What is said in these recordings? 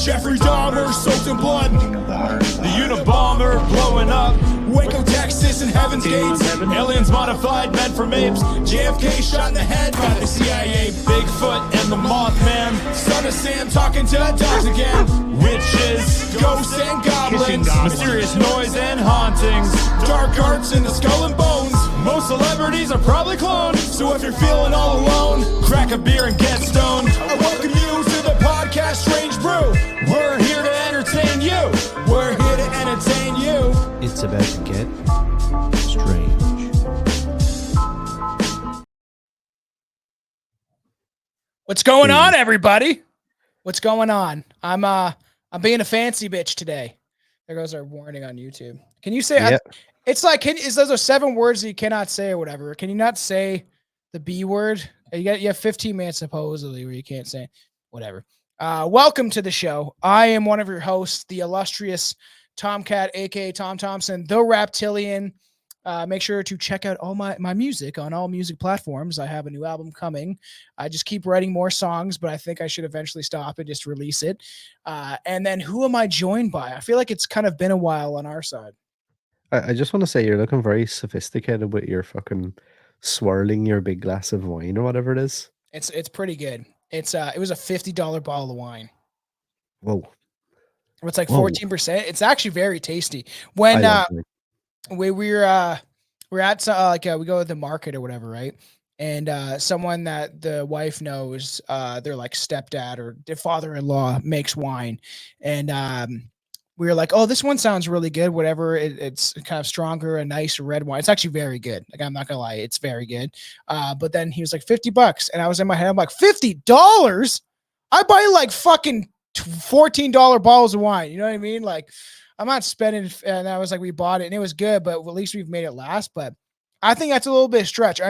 Jeffrey Dahmer soaked in blood. The Unabomber blowing up. Waco, Texas, and Heaven's Gates. Aliens modified, meant for mapes. JFK shot in the head by the CIA. Bigfoot and the Mothman. Son of Sam talking to dogs again. Witches, ghosts, and goblins. Mysterious noise and hauntings. Dark arts in the skull and bones. Most celebrities are probably cloned. So if you're feeling all alone, crack a beer and get stoned. I welcome you to the podcast Strange Brew. We're here to entertain you. We're here to entertain you. It's about to get strange. What's going on, everybody? What's going on? I'm being a fancy bitch today. There goes our warning on YouTube. Can you say? Yeah. It's like those are 7 words that you cannot say or whatever. Can you not say the B word? You have 15 minutes supposedly where you can't say whatever. Welcome to the show. I am one of your hosts, the illustrious Tomcat, aka Tom Thompson, the Raptilian. Make sure to check out all my music on all music platforms. I have a new album coming. I just keep writing more songs, but I think I should eventually stop and just release it. And then who am I joined by? I feel like it's kind of been a while on our side. I just want to say you're looking very sophisticated with your fucking swirling your big glass of wine or whatever it is. It's pretty good. It was a $50 bottle of wine. Whoa. It's like 14%. It's actually very tasty. When we're at we go to the market or whatever, right? And someone that the wife knows, their like stepdad or their father-in-law makes wine, and we were like, oh, this one sounds really good. Whatever, it's kind of stronger, a nice red wine. It's actually very good. Like, I'm not gonna lie, it's very good. But then he was like $50, and I was in my head, I'm like, $50? I buy like fucking $14 bottles of wine. You know what I mean? Like, I'm not spending. And I was like, we bought it, and it was good, but at least we've made it last. But I think that's a little bit of stretch.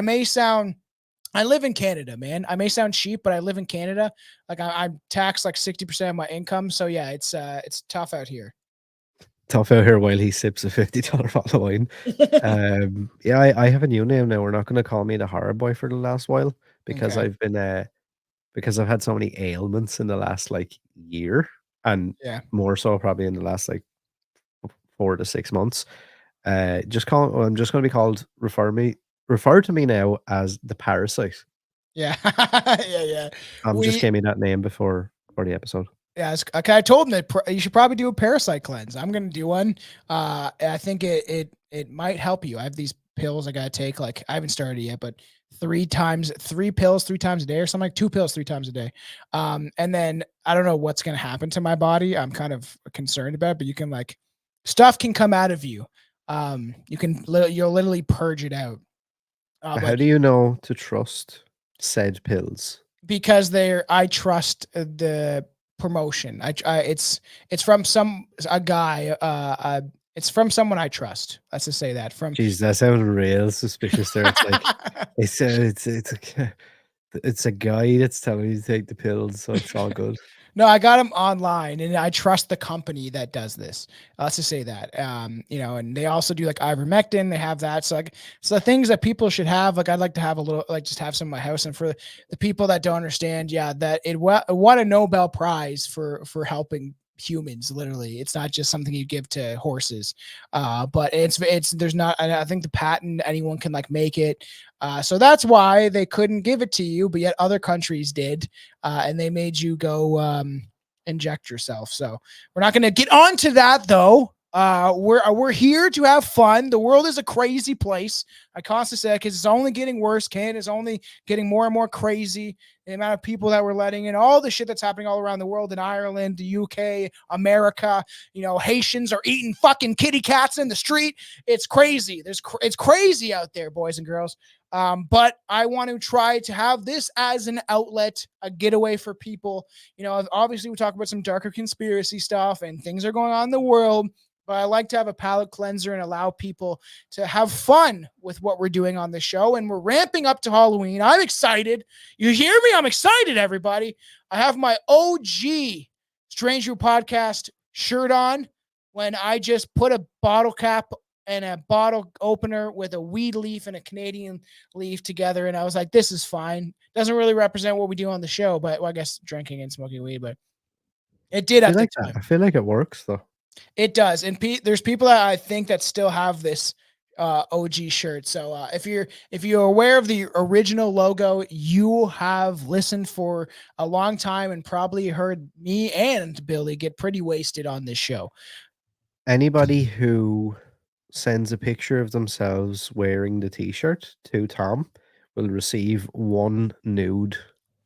I live in Canada, man. I may sound cheap, but I live in Canada. Like I'm taxed like 60% of my income. So yeah, it's tough out here. Tough out here while he sips a $50 bottle of wine. Yeah, I have a new name now. We're not going to call me the horror boy for the last while because Okay. I've been because I've had so many ailments in the last like year, and more so probably in the last like 4 to 6 months. I'm just going to be called. Refer to me now as the Parasite. Yeah. Yeah. Just gave me that name before the episode. Yeah. Okay. I told him that you should probably do a parasite cleanse. I'm going to do one. I think it might help you. I have these pills I got to take. Like, I haven't started yet, but 3 pills 3 times a day or something, like 2 pills 3 times a day. And then I don't know what's going to happen to my body. I'm kind of concerned about it, but you can stuff can come out of you. You'll literally purge it out. How do you know to trust said pills? Because I trust the promotion. It's from a guy. It's from someone I trust. Let's just say that. Jeez, that sounds real suspicious there. It's like it's a guy that's telling you to take the pills, so it's all good. No, I got them online, and I trust the company that does this. Let's just say that. And they also do like ivermectin. They have that. So the things that people should have. Like, I'd like to have a little, like, just have some in my house. And for the people that don't understand, that it won a Nobel Prize for helping humans. Literally, it's not just something you give to horses. But there's not. I think the patent, anyone can make it. So that's why they couldn't give it to you, but yet other countries did, and they made you go inject yourself. So we're not going to get on to that, though. We're here to have fun. The world is a crazy place. I constantly say that because it's only getting worse. Canada's only getting more and more crazy. The amount of people that we're letting in, all the shit that's happening all around the world, in Ireland, the UK, America. Haitians are eating fucking kitty cats in the street. It's crazy. It's crazy out there, boys and girls. But I want to try to have this as an outlet, a getaway for people. Obviously we talk about some darker conspiracy stuff and things are going on in the world, but I like to have a palate cleanser and allow people to have fun with what we're doing on the show. And we're ramping up to Halloween. I'm excited. You hear me? I'm excited, everybody. I have my OG Strange Brew Podcast shirt on when I just put a bottle cap and a bottle opener with a weed leaf and a Canadian leaf together. And I was like, this is fine. Doesn't really represent what we do on the show, but I guess drinking and smoking weed, but It did at the time. I feel like it works though. It does. And there's people that I think that still have this OG shirt. So if you're aware of the original logo, you have listened for a long time and probably heard me and Billy get pretty wasted on this show. Anybody who sends a picture of themselves wearing the t-shirt to Tom will receive one nude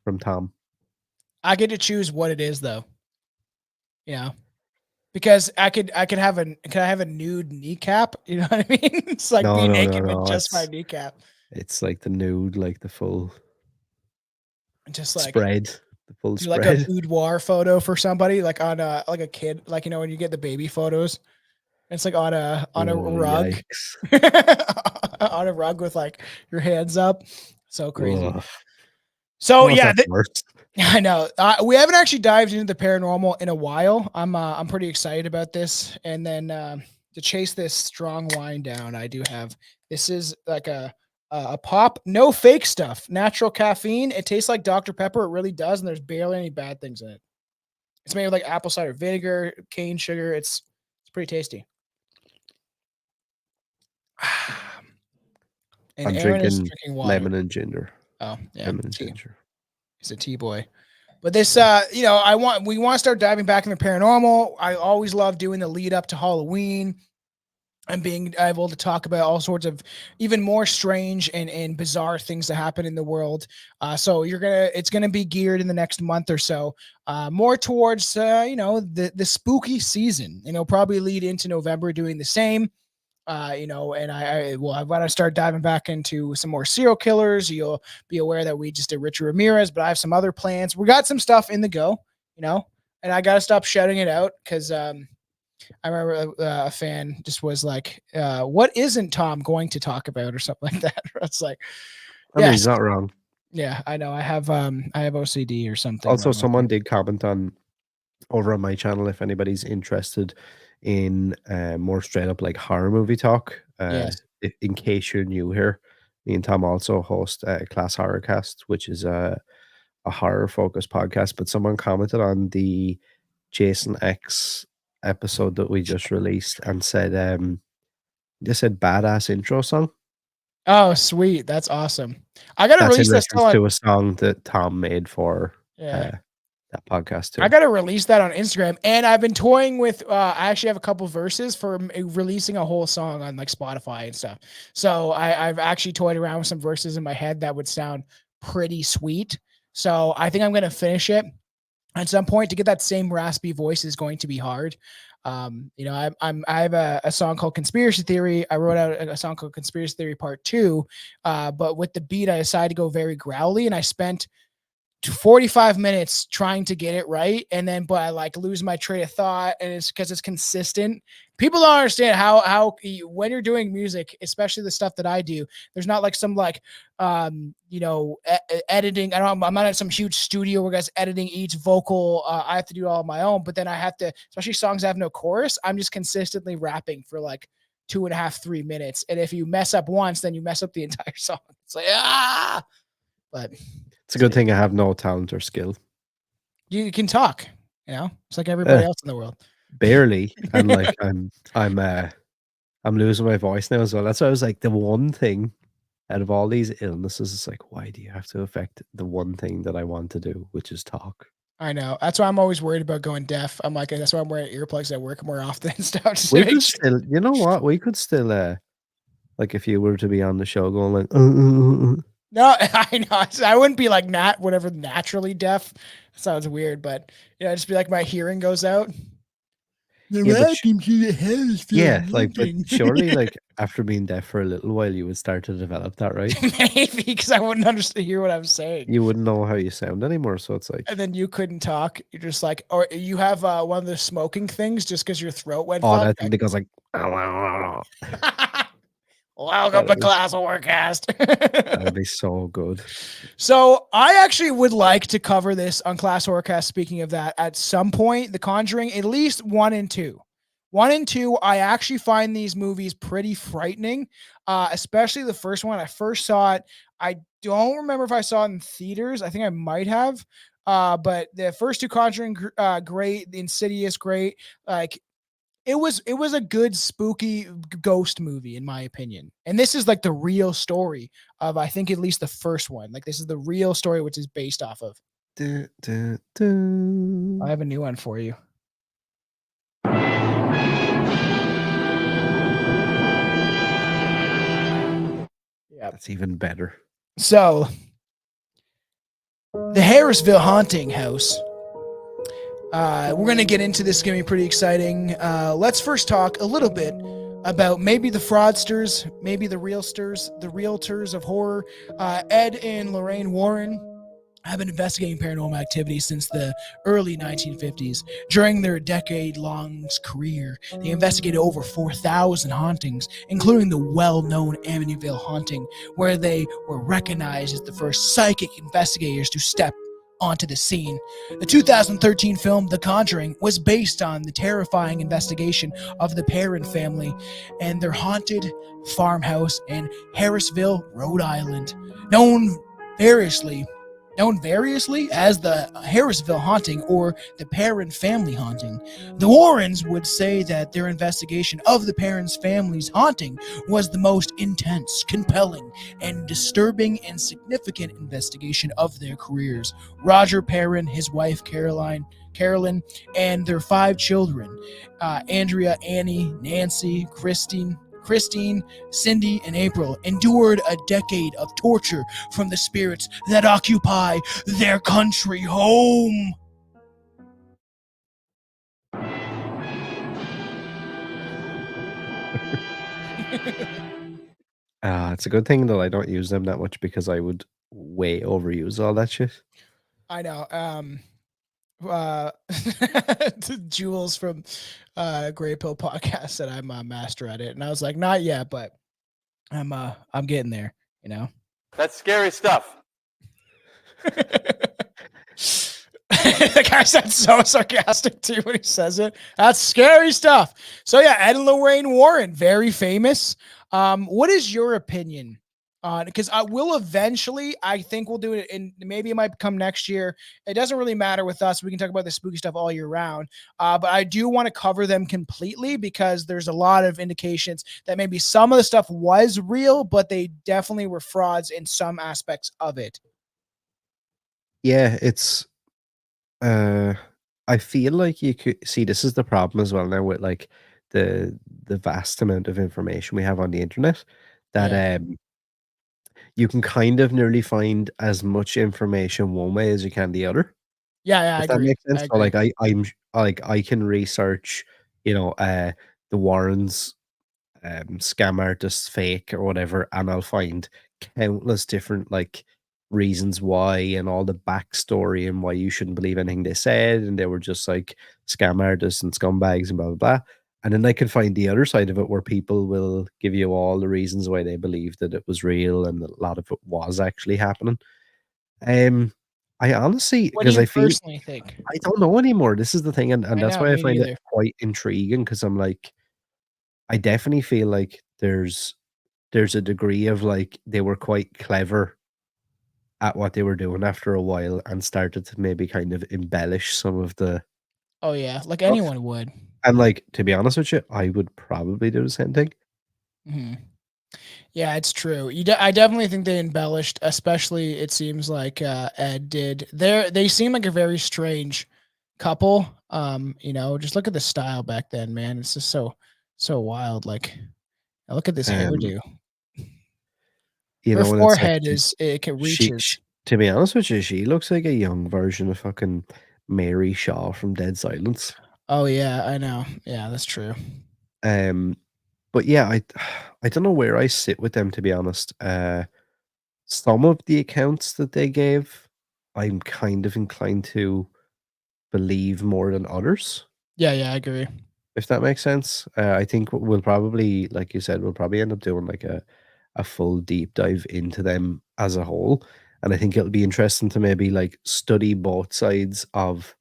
from Tom. I get to choose what it is though. Yeah. Because I could have a nude kneecap, you know what I mean? It's like being naked with just my kneecap. It's like the nude, like the full just like spread. The full do spread. Like a boudoir photo for somebody, like on like a kid, like when you get the baby photos. It's like on a rug. On a rug with like your hands up. So crazy. Ugh. So yeah, I know. We haven't actually dived into the paranormal in a while. I'm pretty excited about this. And then to chase this strong wine down, I do have. This is like a pop, no fake stuff, natural caffeine. It tastes like Dr. Pepper. It really does, and there's barely any bad things in it. It's made with like apple cider vinegar, cane sugar. It's pretty tasty. And I'm Aaron drinking lemon and ginger. Oh, yeah. Lemon and ginger. He's a tea boy. But this, we want to start diving back in the paranormal. I always love doing the lead up to Halloween and being able to talk about all sorts of even more strange and bizarre things that happen in the world. So it's going to be geared in the next month or so, more towards, the spooky season, probably lead into November doing the same. And I want to start diving back into some more serial killers. You'll be aware that we just did Richard Ramirez, but I have some other plans. We got some stuff in the go, and I got to stop shouting it out because I remember a fan just was like, what isn't Tom going to talk about or something like that? It's like, I mean, he's not wrong. Yeah, I know. I have OCD or something. Also, someone did comment over on my channel if anybody's interested in more straight up like horror movie talk. Yes. In case you're new here, me and Tom also host Class Horrorcast, which is a horror focused podcast. But someone commented on the Jason X episode that we just released and said they said badass intro song. Oh, sweet. That's awesome. I gotta release this to a song that Tom made for that podcast too. I got to release that on Instagram, and I've been toying with. I actually have a couple verses for releasing a whole song on like Spotify and stuff. So I've actually toyed around with some verses in my head that would sound pretty sweet. So I think I'm going to finish it at some point. To get that same raspy voice is going to be hard. I have a song called Conspiracy Theory. I wrote out a song called Conspiracy Theory Part 2, but with the beat, I decided to go very growly, and I spent 45 minutes trying to get it right, but I like lose my train of thought, and it's because it's consistent. People don't understand how when you're doing music, especially the stuff that I do, there's not like some editing. I'm not in some huge studio where guys editing each vocal. I have to do it all on my own, but then I have to, especially songs that have no chorus, I'm just consistently rapping for like 2.5, 3 minutes. And if you mess up once, then you mess up the entire song. It's like, but it's a good thing I have no talent or skill. You can talk, it's like everybody else in the world. Barely. And like I'm losing my voice now as well. That's why I was like, the one thing out of all these illnesses is like, why do you have to affect the one thing that I want to do, which is talk? I know. That's why I'm always worried about going deaf. I'm like, that's why I'm wearing earplugs at work more often and stuff. We could still, you know what? We could still like if you were to be on the show going like No, I know. I wouldn't be like whatever naturally deaf. That sounds weird, but just be like my hearing goes out. But surely like after being deaf for a little while, you would start to develop that, right? Maybe because I wouldn't hear what I'm saying. You wouldn't know how you sound anymore, so it's like. And then you couldn't talk. You're just like, or you have one of the smoking things just because your throat went. Oh, that thing that goes like. Welcome to Class Horrorcast. That'd be so good. So I actually would like to cover this on Class Horrorcast. Speaking of that, at some point, The Conjuring, at least 1 and 2. 1 and 2, I actually find these movies pretty frightening, especially the first one. I first saw it. I don't remember if I saw it in theaters. I think I might have. But the first two Conjuring, great. The Insidious, great. Like it was a good spooky ghost movie in my opinion. And this is like the real story of, I think, at least the first one. Like this is the real story which is based off of. I have a new one for you. Yeah, that's even better. So, the Harrisville haunting house. We're going to get into this. It's going to be pretty exciting. Let's first talk a little bit about maybe the fraudsters, maybe the realtors of horror. Ed and Lorraine Warren have been investigating paranormal activity since the early 1950s. During their decade-long career, they investigated over 4,000 hauntings, including the well-known Amityville haunting, where they were recognized as the first psychic investigators to step onto the scene. The 2013 film The Conjuring was based on the terrifying investigation of the Perron family and their haunted farmhouse in Harrisville, Rhode Island, known variously as the Harrisville haunting or the Perron family haunting. The Warrens would say that their investigation of the Perron's family's haunting was the most intense, compelling, and disturbing and significant investigation of their careers. Roger Perron, his wife Carolyn, and their 5 children, Andrea, Annie, Nancy, Christine, Cindy, and April, endured a decade of torture from the spirits that occupy their country home. It's a good thing that I don't use them that much because I would way overuse all that shit. I know. Jules from Grey Pill podcast said I'm a master at it, and I was like, not yet, but I'm getting there. You know, that's scary stuff. The guy sounds so sarcastic too when he says it. That's scary stuff. So yeah, Ed and Lorraine Warren, very famous. What is your opinion on? Because I will eventually, I think we'll do it, and maybe it might come next year. It doesn't really matter with us. We can talk about the spooky stuff all year round. But I do want to cover them completely because there's a lot of indications that maybe some of the stuff was real, but they definitely were frauds in some aspects of it. Yeah, it's I feel like you could see this is the problem as well now with like the vast amount of information we have on the internet that you can kind of nearly find as much information one way as you can the other. Yeah, I If that agree. makes sense. So like I'm like I can research, the Warrens scam artist fake or whatever, and I'll find countless different like reasons why and all the backstory and why you shouldn't believe anything they said and they were just like scam artists and scumbags and blah blah blah. And then I can find the other side of it where people will give you all the reasons why they believe that it was real and a lot of it was actually happening. I honestly, What do because you I feel personally think? I don't know anymore. This is the thing, and that's know, why I me find neither. it quite intriguing because I'm like, I definitely feel like there's a degree of like they were quite clever at what they were doing after a while and started to maybe kind of embellish some of the Oh yeah, like stuff. anyone would. And like to be honest with you, I would probably do the same thing. Mm-hmm. Yeah, it's true. I definitely think they embellished, especially it seems like Ed did. They seem like a very strange couple. Just look at the style back then, man. It's just so wild. Like, look at this hairdo. Her forehead it can reaches. To be honest with you, she looks like a young version of fucking Mary Shaw from Dead Silence. Oh yeah, I know. Yeah, that's true. But yeah, I don't know where I sit with them, to be honest. Some of the accounts that they gave, I'm kind of inclined to believe more than others. Yeah, I agree. If that makes sense. I think we'll probably, like you said, we'll probably end up doing like a full deep dive into them as a whole. And I think it'll be interesting to maybe like study both sides of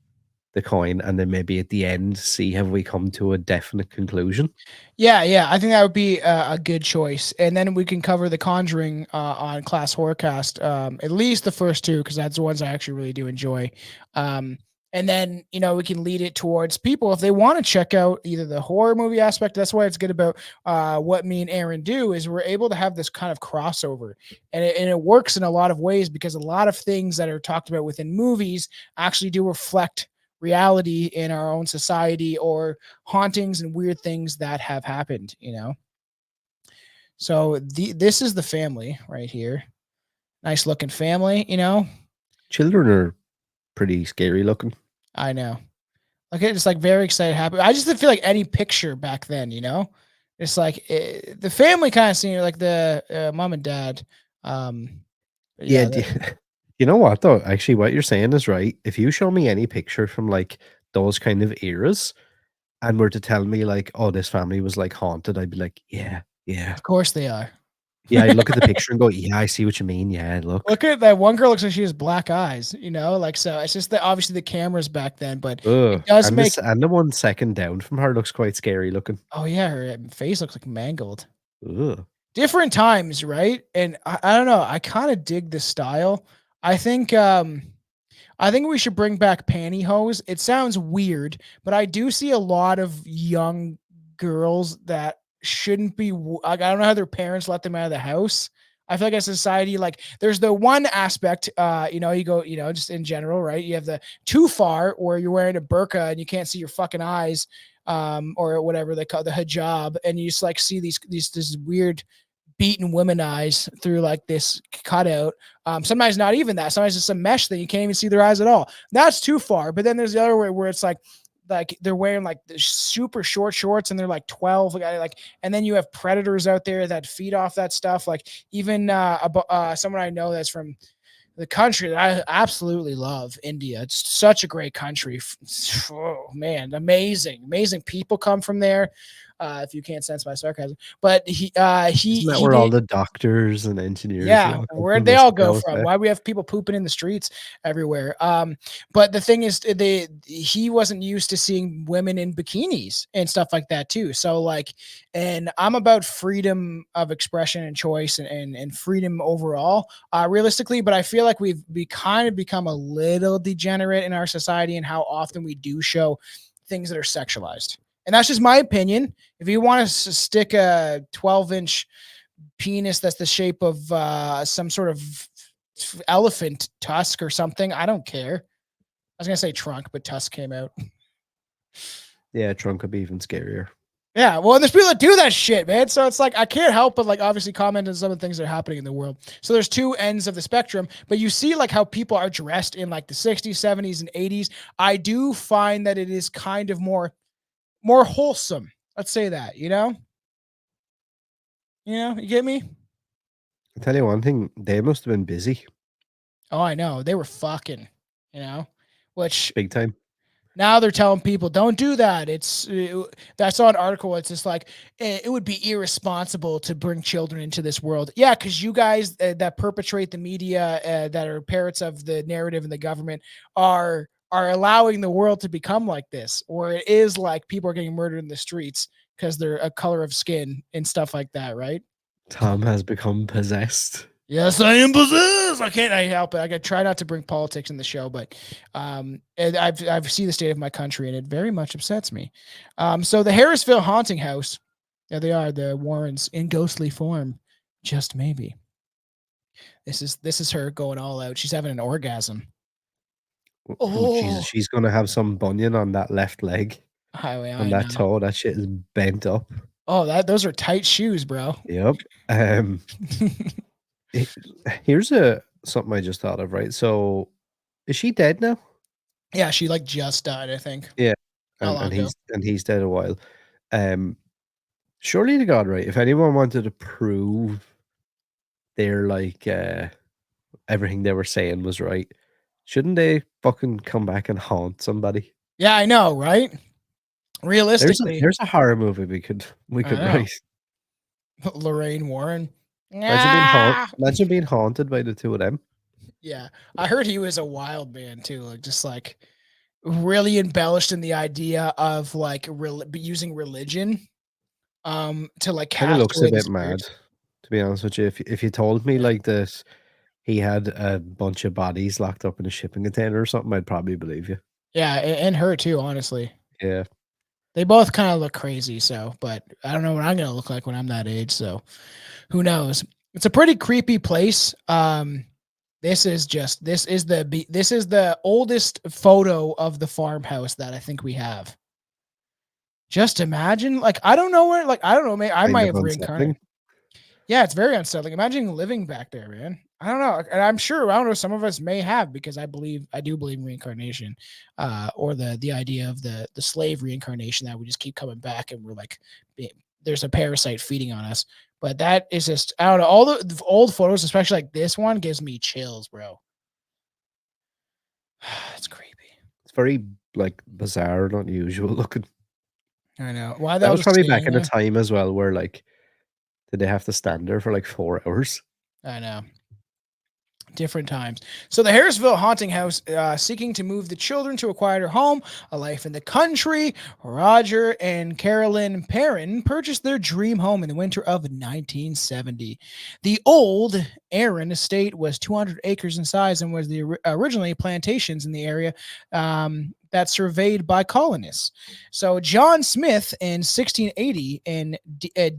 the coin, and then maybe at the end see have we come to a definite conclusion. Yeah, I think that would be a good choice, and then we can cover the Conjuring on Class Horrorcast, at least the first two, because that's the ones I actually really do enjoy. And then we can lead it towards people if they want to check out either the horror movie aspect. That's why it's good about what me and Aaron do is we're able to have this kind of crossover, and it works in a lot of ways because a lot of things that are talked about within movies actually do reflect reality in our own society or hauntings and weird things that have happened. So this is the family right here. Nice looking family. Children are pretty scary looking. I know. Like it's like very excited, happy. I just didn't feel like any picture back then. It's like the family kind of seemed like the mom and dad. Yeah. You know what though? Actually, what you're saying is right. If you show me any picture from like those kind of eras and were to tell me like, oh, this family was like haunted, I'd be like, yeah. Of course they are. Yeah, I look at the picture and go, yeah, I see what you mean. Yeah, look at that one girl. Looks like she has black eyes. Like so. It's just that obviously the cameras back then, but it does make. And the one second down from her looks quite scary looking. Oh yeah, her face looks like mangled. Ugh. Different times, right? And I don't know. I kind of dig this style. I think we should bring back pantyhose. It sounds weird, but I do see a lot of young girls that shouldn't be. I don't know how their parents let them out of the house. I feel like as a society, like there's the one aspect, you go, just in general, right? You have the too far where you're wearing a burqa and you can't see your fucking eyes, or whatever they call the hijab, and you just like see these weird beaten women eyes through like this cutout. Sometimes not even that. Sometimes it's a mesh thing. You can't even see their eyes at all. That's too far. But then there's the other way where it's like they're wearing like the super short shorts and they're like 12, and then you have predators out there that feed off that stuff. Like even someone I know that's from the country that I absolutely love, India. It's such a great country. Oh man, amazing people come from there. If you can't sense my sarcasm, but Isn't that where all the doctors and engineers? Yeah, where'd they all go from? Why we have people pooping in the streets everywhere? But the thing is, he wasn't used to seeing women in bikinis and stuff like that too. So and I'm about freedom of expression and choice and freedom overall, realistically. But I feel like we kind of become a little degenerate in our society and how often we do show things that are sexualized. And that's just my opinion. If you want to stick a 12-inch penis that's the shape of some sort of elephant tusk or something, I don't care. I was going to say trunk, but tusk came out. Yeah, trunk could be even scarier. Yeah, well, there's people that do that shit, man. So it's like I can't help but obviously comment on some of the things that are happening in the world. So there's two ends of the spectrum, but you see how people are dressed in the 60s, 70s, and 80s. I do find that it is kind of more wholesome. Let's say that, you get me? I'll tell you one thing, they must have been busy. Oh, I know. They were fucking, which big time. Now they're telling people don't do that. That's on an article. It's just like it would be irresponsible to bring children into this world. Yeah, because you guys that perpetrate the media that are parrots of the narrative and the government are allowing the world to become like this, or it is like people are getting murdered in the streets because they're a color of skin and stuff like that, right? Tom has become possessed. Yes, I am possessed. I can't help it. I try not to bring politics in the show, but and I've seen the state of my country, and it very much upsets me. So the Harrisville haunting house, there they are, the Warrens in ghostly form. Just maybe. This is her going all out. She's having an orgasm. Oh, Jesus, she's gonna have some bunion on that left leg. On that toe, that shit is bent up. Oh, those are tight shoes, bro. Yep. Here's something I just thought of, right? So is she dead now? Yeah, she just died, I think. Yeah. And he's dead a while. Surely to God, right? If anyone wanted to prove they're everything they were saying was right, shouldn't they fucking come back and haunt somebody? Yeah, I know, right? Realistically, there's a horror movie we could write. Lorraine Warren. Imagine being haunted by the two of them. Yeah, I heard he was a wild man too. really embellished in the idea of like using religion to like Kind of cast looks a away the bit mad, spirits. to be honest with you. If you told me Yeah. like this, he had a bunch of bodies locked up in a shipping container or something, I'd probably believe you. Yeah, and her too, honestly. Yeah. They both kind of look crazy, so but I don't know what I'm gonna look like when I'm that age, so who knows? It's a pretty creepy place. This is the oldest photo of the farmhouse that I think we have. Just imagine, like I don't know where, like I don't know, maybe I Kind might of have reincarnated. unsettling. Yeah, it's very unsettling. Imagine living back there, man. I don't know, and I'm sure I don't know. Some of us may have because I do believe in reincarnation, or the idea of the slave reincarnation that we just keep coming back and we're like, there's a parasite feeding on us. But that is just I don't know. All the old photos, especially like this one, gives me chills, bro. It's creepy. It's very like bizarre and unusual looking. I know. Why That they'll was just probably back stand in a there? time as well where like did they have to stand there for like 4 hours? I know. Different times. So the Harrisville haunting house, seeking to move the children to a quieter home, a life in the country. Roger and Carolyn Perron purchased their dream home in the winter of 1970. The old Aaron estate was 200 acres in size and was originally plantations in the area that surveyed by colonists. So John Smith in 1680 and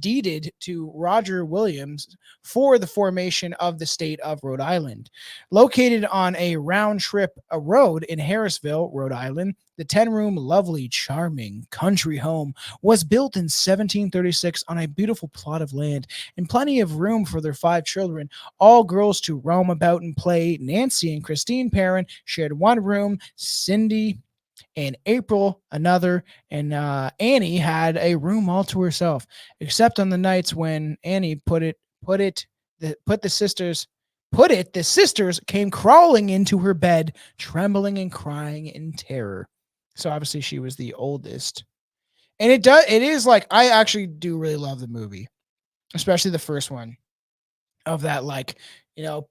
deeded to Roger Williams for the formation of the state of Rhode Island. Located on a round trip road in Harrisville, Rhode Island, the 10-room, lovely, charming country home was built in 1736 on a beautiful plot of land and plenty of room for their 5 children, all girls to roam about and play. Nancy and Christine Perron shared one room. Cindy and April another, and Annie had a room all to herself, except on the nights when Annie the sisters came crawling into her bed, trembling and crying in terror. So obviously she was the oldest. And it is like I actually do really love the movie, especially the first one of that, like, you know,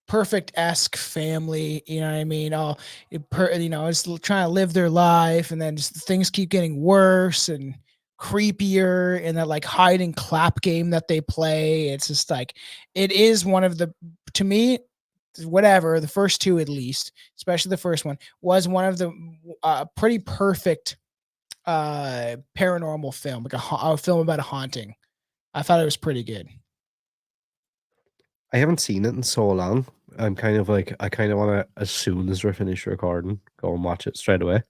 perfect-esque family, you know what I mean? All it's trying to live their life, and then just things keep getting worse and creepier, and that like hide and clap game that they play. It's just like it is one of the to me, whatever, the first two at least, especially the first one, was one of the pretty perfect paranormal film, like a film about a haunting. I thought it was pretty good. I haven't seen it in so long. I'm kind of like I kind of want to as soon as we're finished recording, go and watch it straight away.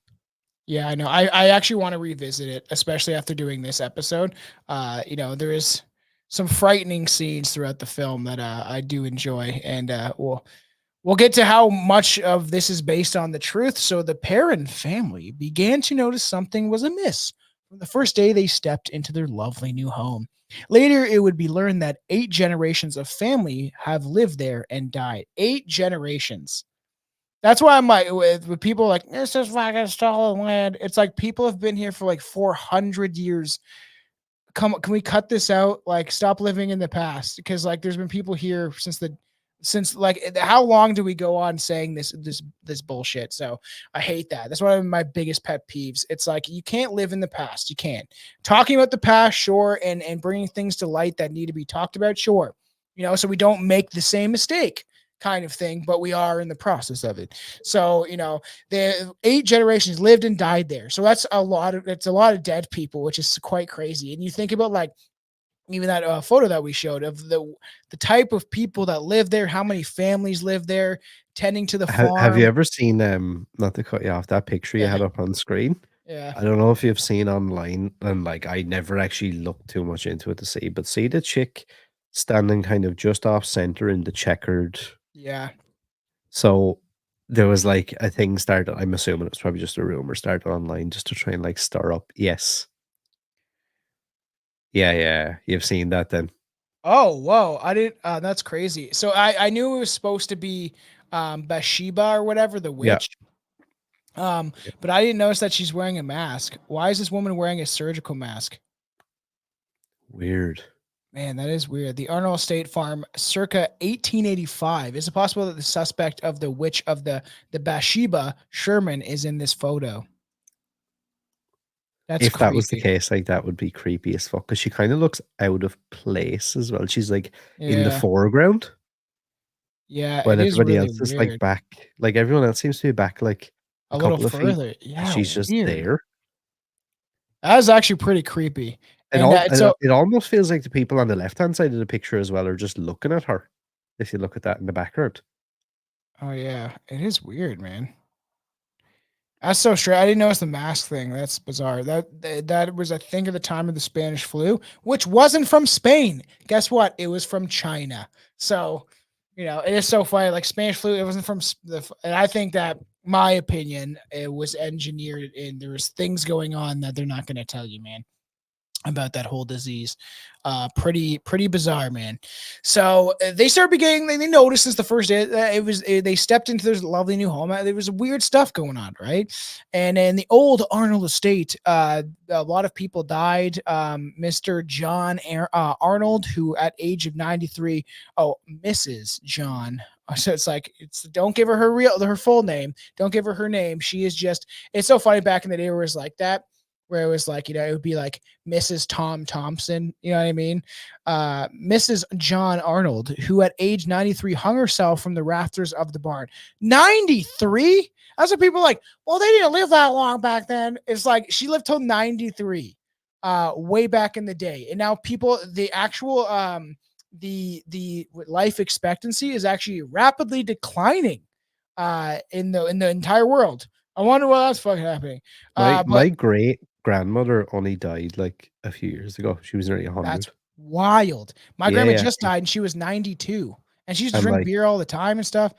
Yeah, I know. I actually want to revisit it, especially after doing this episode. There is some frightening scenes throughout the film that I do enjoy, and we'll get to how much of this is based on the truth. So the Perron family began to notice something was amiss from the first day they stepped into their lovely new home. Later, it would be learned that 8 generations of family have lived there and died. 8 generations. That's why I'm like, with people like, this is fucking stolen land. It's like people have been here for like 400 years. Can we cut this out? Like, stop living in the past, because like there's been people here since like how long do we go on saying this bullshit? So I hate that. That's one of my biggest pet peeves. It's like you can't live in the past. You can't. Talking about the past, sure, and bringing things to light that need to be talked about, sure. So we don't make the same mistake, kind of thing, but we are in the process of it. So, the 8 generations lived and died there. So that's a lot of dead people, which is quite crazy. And you think about like even that photo that we showed of the type of people that live there, how many families live there, tending to the Have you farm. ever seen not to cut you off, that picture you Yeah, had up on screen? yeah. I don't know if you've seen online, and like I never actually looked too much into it to see, but see the chick standing kind of just off center in the checkered. Yeah. So there was like a thing started. I'm assuming it was probably just a rumor started online just to try and like stir up. Yes. Yeah, yeah. You've seen that then. Oh, whoa. I didn't that's crazy. So I knew it was supposed to be Bathsheba or whatever, the Yeah. witch. But I didn't notice that she's wearing a mask. Why is this woman wearing a surgical mask? Weird. Man, that is weird. The Arnold Estate Farm, circa 1885. Is it possible that the suspect of the witch of the Bathsheba Sherman is in this photo? That's If that was the creepy. case, like that would be creepy as fuck because she kind of looks out of place as well. She's like in the Yeah. foreground Yeah, while it is everybody really else is like weird. back. Like everyone else seems to be back like a A little couple of feet, further. and Yeah, she's just weird. there. That is actually pretty creepy. It And all so it almost feels like the people on the left-hand side of the picture as well are just looking at her, if you look at that in the background. oh yeah, it is weird, man. That's so strange. I didn't notice the mask thing. That's bizarre. That was, I think, at the time of the Spanish flu, which wasn't from Spain. Guess what? It was from China. So, it is so funny. Like Spanish flu, it wasn't from and I think that, my opinion, it was engineered, and there was things going on that they're not going to tell you, man, about that whole disease. Pretty bizarre, man. So they started beginning, they noticed since the first day they stepped into this lovely new home. There was weird stuff going on, right? And in the old Arnold estate, a lot of people died. Mr. John Arnold, who at age of 93, Mrs. John. So don't give her her full name. Don't give her name. She is just, it's so funny back in the day where it was like that, where it was like, it would be like Mrs. Tom Thompson, you know what I mean? Mrs. John Arnold, who at age 93 hung herself from the rafters of the barn. 93? That's what people are like, well, they didn't live that long back then. It's like she lived till 93, way back in the day. And now people, the actual, the life expectancy is actually rapidly declining in the entire world. I wonder what that's fucking happening. My great grandmother only died like a few years ago. She was nearly 100. That's wild. My grandma Yeah. just died and she was 92, and she used to And drink like, beer all the time and stuff.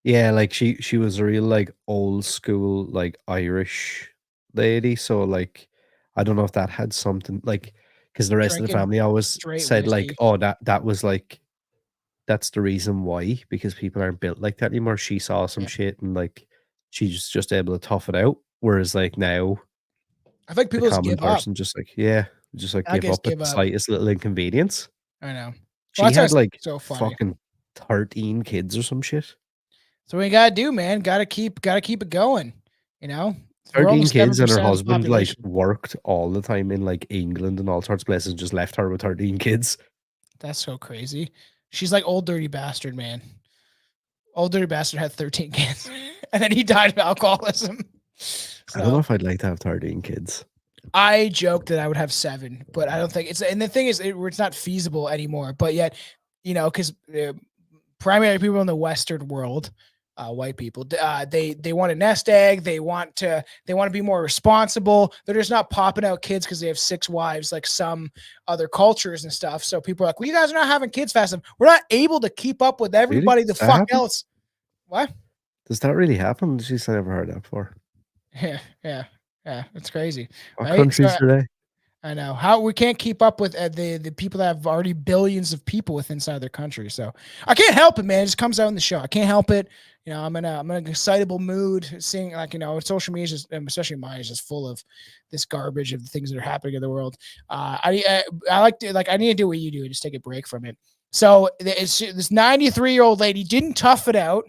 yeah, like she was a real like old school like Irish lady. So like I don't know if that had something like because the rest of the Drinking family always straight said like, whiskey. oh, that was like that's the reason why, because people aren't built like that anymore. She saw some Yeah. shit and like she's just able to tough it out. Whereas like now I think the people just common give up. person just like, yeah, just like I give guess up at give the up. slightest little inconvenience. I know. Well, She that's why had it's like so funny. fucking 13 kids or some shit. So what you gotta do, man. Gotta keep it going. We're 13 only kids and her 7% of the husband like population. worked all the time in like England and all sorts of places and just left her with 13 kids. That's so crazy. She's like old dirty bastard, man. Old dirty bastard had 13 kids, and then he died of alcoholism. I don't know if I'd like to have 13 kids. I joked that I would have 7, but I don't think it's. And the thing is, it's not feasible anymore. But yet, because primary people in the Western world, white people, they want a nest egg. They want to be more responsible. They're just not popping out kids because they have 6 wives like some other cultures and stuff. So people are like, well, you guys are not having kids fast enough. We're not able to keep up with everybody. Really? The Does that fuck happen? else? What? Does that really happen? Jeez, I never heard that before. Yeah. It's crazy. What Right? countries are they? I know how we can't keep up with the people that have already billions of people within inside their country. So I can't help it, man. It just comes out in the show. I can't help it. I'm in an excitable mood, seeing like social media, especially mine, is just full of this garbage of the things that are happening in the world. I like to I need to do what you do, just take a break from it. So it's this 93-year-old lady didn't tough it out.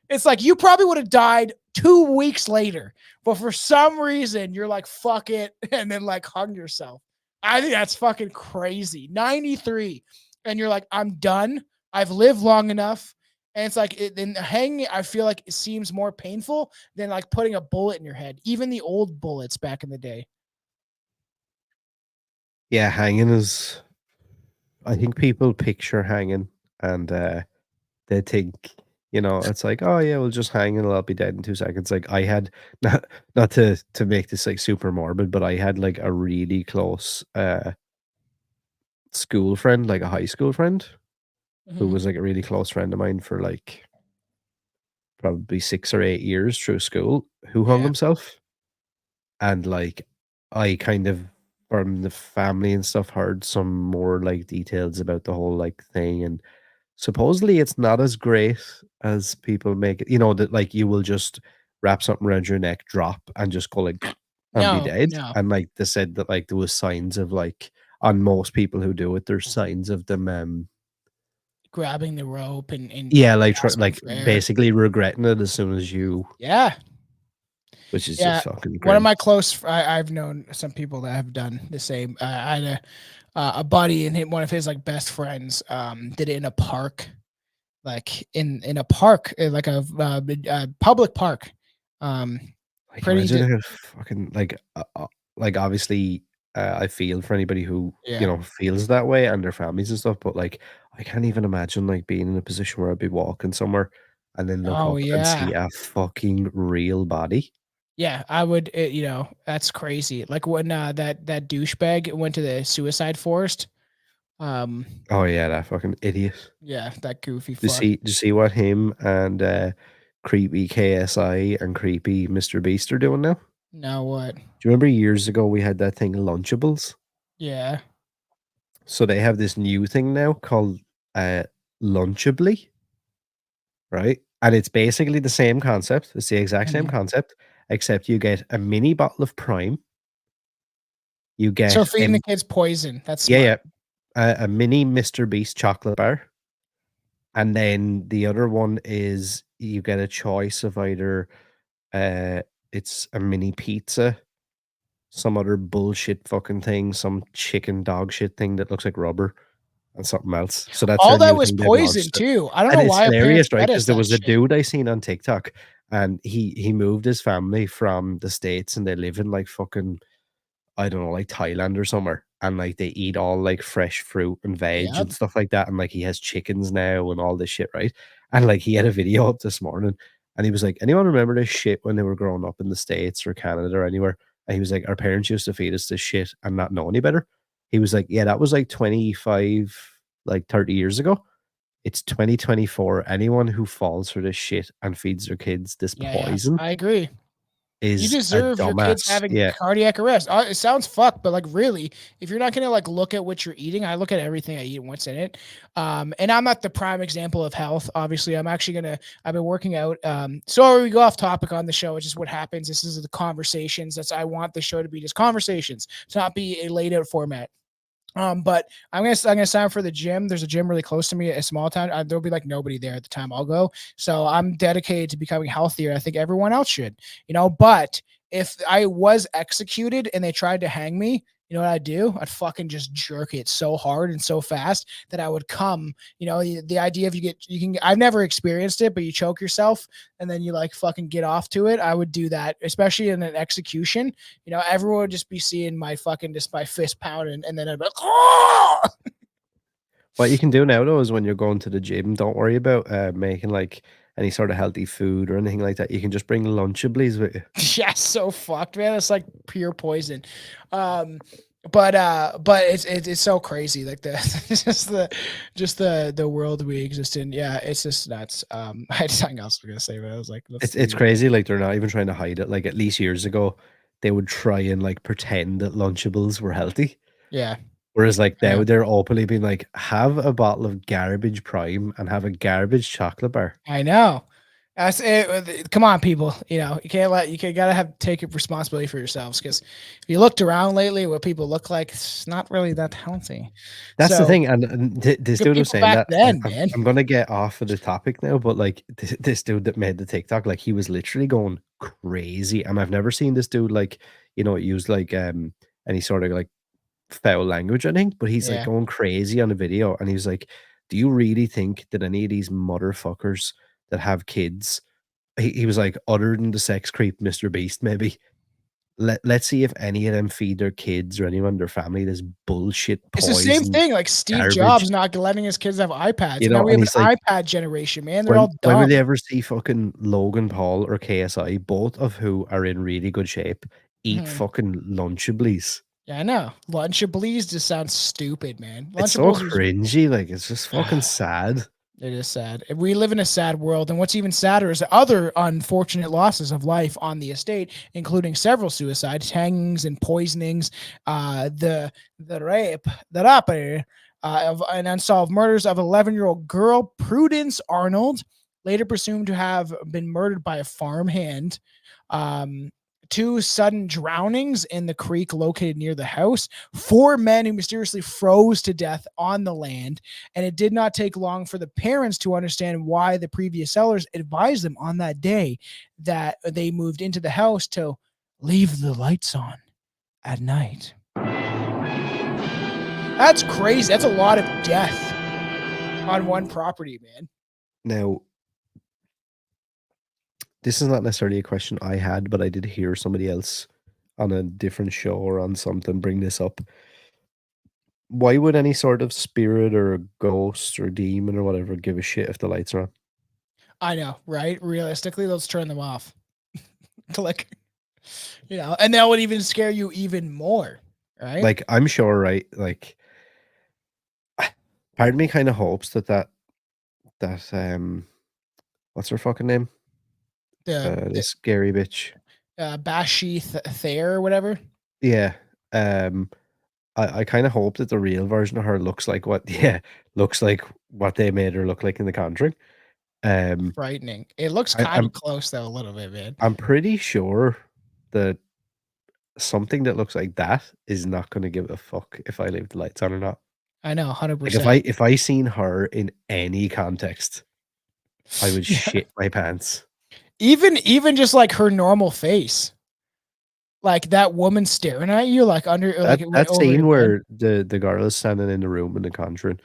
It's like you probably would have died 2 weeks later, but for some reason you're like, fuck it, and then like hung yourself. I think that's fucking crazy. 93, and you're like, I'm done. I've lived long enough. And it's like, then hanging, I feel like it seems more painful than like putting a bullet in your head. Even the old bullets back in the day. Yeah, hanging is. I think people picture hanging and they think, it's like, oh yeah, we'll just hang and I'll be dead in 2 seconds. Like I had not to make this like super morbid, but I had like a really close school friend, like a high school friend, who was like a really close friend of mine for like probably 6 or 8 years through school, who hung himself. And like I kind of from the family and stuff heard some more like details about the whole like thing, and supposedly it's not as great as people make it. That like you will just wrap something around your neck, drop, and just go like and be dead. No. And like they said that like there was signs of like on most people who do it, there's signs of them grabbing the rope and like gasping for air. basically regretting it as soon as you, which is just fucking one of crazy. my close I've known some people that have done the same. I had a buddy and one of his like best friends did it in a park, like in a park, like a public park. Like, imagine if fucking like obviously I feel for anybody who you know feels that way and their families and stuff, but like I can't even imagine like being in a position where I'd be walking somewhere and then look up and see a fucking real body. Yeah, I would. You know, that's crazy. Like when that douchebag went to the suicide forest. Oh yeah, that fucking idiot. Yeah, that goofy fuck. Did you see what him and creepy KSI and creepy Mr. Beast are doing now? Now what? Do you remember years ago we had that thing Lunchables? Yeah. So they have this new thing now called Lunchably, right? And it's basically the same concept. It's the exact same concept, except you get a mini bottle of Prime. You get so feeding the kids poison. That's smart. yeah. A mini Mr. Beast chocolate bar. And then the other one is you get a choice of either it's a mini pizza, some other bullshit fucking thing, some chicken dog shit thing that looks like rubber, and something else. So that's all that was poison too. I don't know why. It's hilarious, right? Because there was a dude I seen on TikTok, and he moved his family from the States, and they live in like fucking, I don't know, like Thailand or somewhere. And like they eat all like fresh fruit and veg and stuff like that. And like he has chickens now and all this shit, right? And like he had a video up this morning and he was like, anyone remember this shit when they were growing up in the States or Canada or anywhere? And he was like, our parents used to feed us this shit and not know any better. He was like, yeah, that was like 25, like 30 years ago. It's 2024. Anyone who falls for this shit and feeds their kids this poison. I agree. You deserve your kids having cardiac arrest. It sounds fucked, but like really, if you're not gonna like look at what you're eating, I look at everything I eat and what's in it. And I'm not the prime example of health. Obviously, I've been working out. So we go off topic on the show. It's just what happens. This is the conversations. I want the show to be just conversations, to not be a laid out format. But I'm gonna sign up for the gym. There's a gym really close to me, a small town. There'll be like nobody there at the time I'll go. So I'm dedicated to becoming healthier. I think everyone else should, you know. But if I was executed and they tried to hang me, you know what I'd do? I'd fucking just jerk it so hard and so fast that I would come. You know, the idea of I've never experienced it, but you choke yourself and then you like fucking get off to it. I would do that, especially in an execution. You know, everyone would just be seeing my fucking just my fist pounding, and then I'd be like, oh! What you can do now though is when you're going to the gym, don't worry about making like any sort of healthy food or anything like that. You can just bring Lunchables with you. Yeah, so fucked, man. It's like pure poison. But it's so crazy, like the world we exist in. Yeah, it's just nuts. I had something else I was gonna say, but I was like, it's crazy. Like they're not even trying to hide it. Like at least years ago, they would try and like pretend that Lunchables were healthy. Yeah. Whereas like now they're openly being like, have a bottle of garbage Prime and have a garbage chocolate bar. I know. That's it. Come on, people. You know, gotta take responsibility for yourselves, because if you looked around lately, what people look like, it's not really that healthy. That's the thing. And this dude was saying that. Man. I'm gonna get off of the topic now, but like this dude that made the TikTok, like he was literally going crazy, and I've never seen this dude like, you know, use like any sort of like foul language or anything, but he's like going crazy on the video, and he was like, do you really think that any of these motherfuckers that have kids, he was like, other than the sex creep Mr. Beast, maybe let's see if any of them feed their kids or anyone in their family this bullshit poison. It's the same thing, like Steve Jobs not letting his kids have iPads. You know, we have an like, iPad generation, man. They're all dumb. When will they ever see fucking Logan Paul or KSI, both of who are in really good shape, eat fucking Lunchables? Yeah, I know. Lunchables just sounds stupid, man. It's so cringy. Like, it's just fucking sad. It is sad. We live in a sad world, and what's even sadder is the other unfortunate losses of life on the estate, including several suicides, hangings, and poisonings, the rape, the rapper, of an unsolved murders of 11-year-old girl Prudence Arnold, later presumed to have been murdered by a farmhand. 2 sudden drownings in the creek located near the house, 4 men who mysteriously froze to death on the land, and it did not take long for the parents to understand why the previous sellers advised them on that day that they moved into the house to leave the lights on at night. That's crazy. That's a lot of death on one property, man. Now, this is not necessarily a question I had, but I did hear somebody else on a different show or on something bring this up. Why would any sort of spirit or a ghost or demon or whatever give a shit if the lights are on? I know, right? Realistically, let's turn them off. Like, and that would even scare you even more, right? Like, I'm sure, right? Like, part of me kind of hopes that what's her fucking name? The scary bitch. Bathsheba Thayer or whatever. Yeah. I kind of hope that the real version of her looks like what they made her look like in The Conjuring. Frightening. It looks kind of close though, a little bit, man. I'm pretty sure that something that looks like that is not going to give a fuck if I leave the lights on or not. I know, 100%. Like if I seen her in any context, I would shit my pants. Even just like her normal face. Like that woman staring at you, like under that scene where the girl is standing in the room in The Conjuring,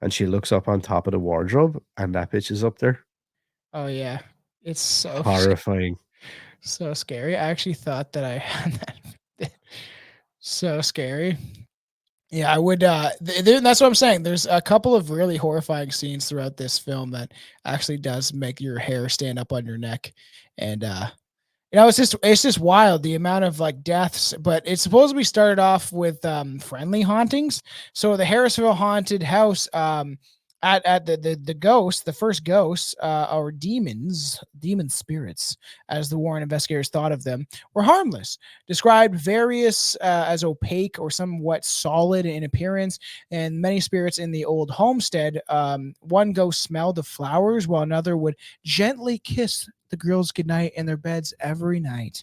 and she looks up on top of the wardrobe, and that bitch is up there. Oh yeah, it's so horrifying, so scary. I actually thought that I had that. So scary. Yeah, I would. That's what I'm saying. There's a couple of really horrifying scenes throughout this film that actually does make your hair stand up on your neck, and it's just wild the amount of like deaths, but it's supposed to be started off with friendly hauntings. So the Harrisville haunted house at the ghosts, the first ghosts or demon spirits, as the Warren investigators thought of them, were harmless, described various as opaque or somewhat solid in appearance, and many spirits in the old homestead. One ghost smelled the flowers, while another would gently kiss the girls goodnight in their beds every night.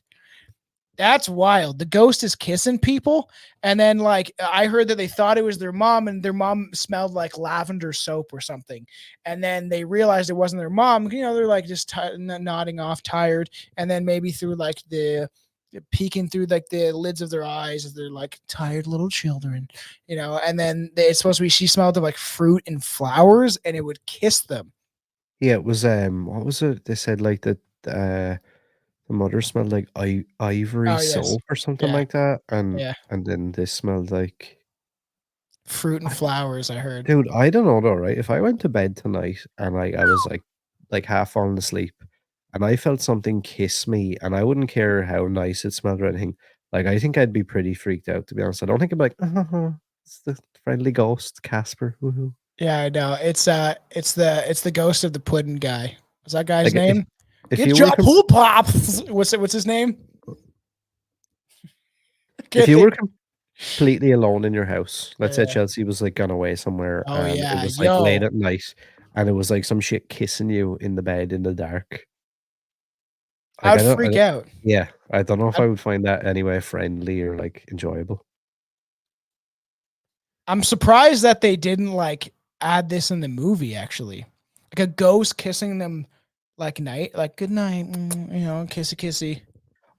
That's wild. The ghost is kissing people, and then like I heard that they thought it was their mom, and their mom smelled like lavender soap or something, and then they realized it wasn't their mom. They're like just nodding off, tired, and then maybe through like the peeking through like the lids of their eyes as they're like tired little children, and then it's supposed to be she smelled of like fruit and flowers, and it would kiss them. Yeah, it was what was it? They said like that the mother smelled like ivory soap or something like that, and then they smelled like fruit and flowers. I heard, dude. I don't know though, right? If I went to bed tonight and like I was like half falling asleep, and I felt something kiss me, and I wouldn't care how nice it smelled or anything. Like I think I'd be pretty freaked out, to be honest. I don't think I'd be like, it's the friendly ghost Casper. Woohoo. Yeah, I know. It's the ghost of the pudding guy. What's that guy's Like, name? If Get you your were pool pops. What's his name? If you were completely alone in your house, let's say Chelsea was like gone away somewhere, and it was like late at night, and it was like some shit kissing you in the bed in the dark. Like, I'd freak out. Yeah, I don't know if I would find that anyway friendly or like enjoyable. I'm surprised that they didn't like add this in the movie. Actually, like a ghost kissing them, like good night, kissy kissy.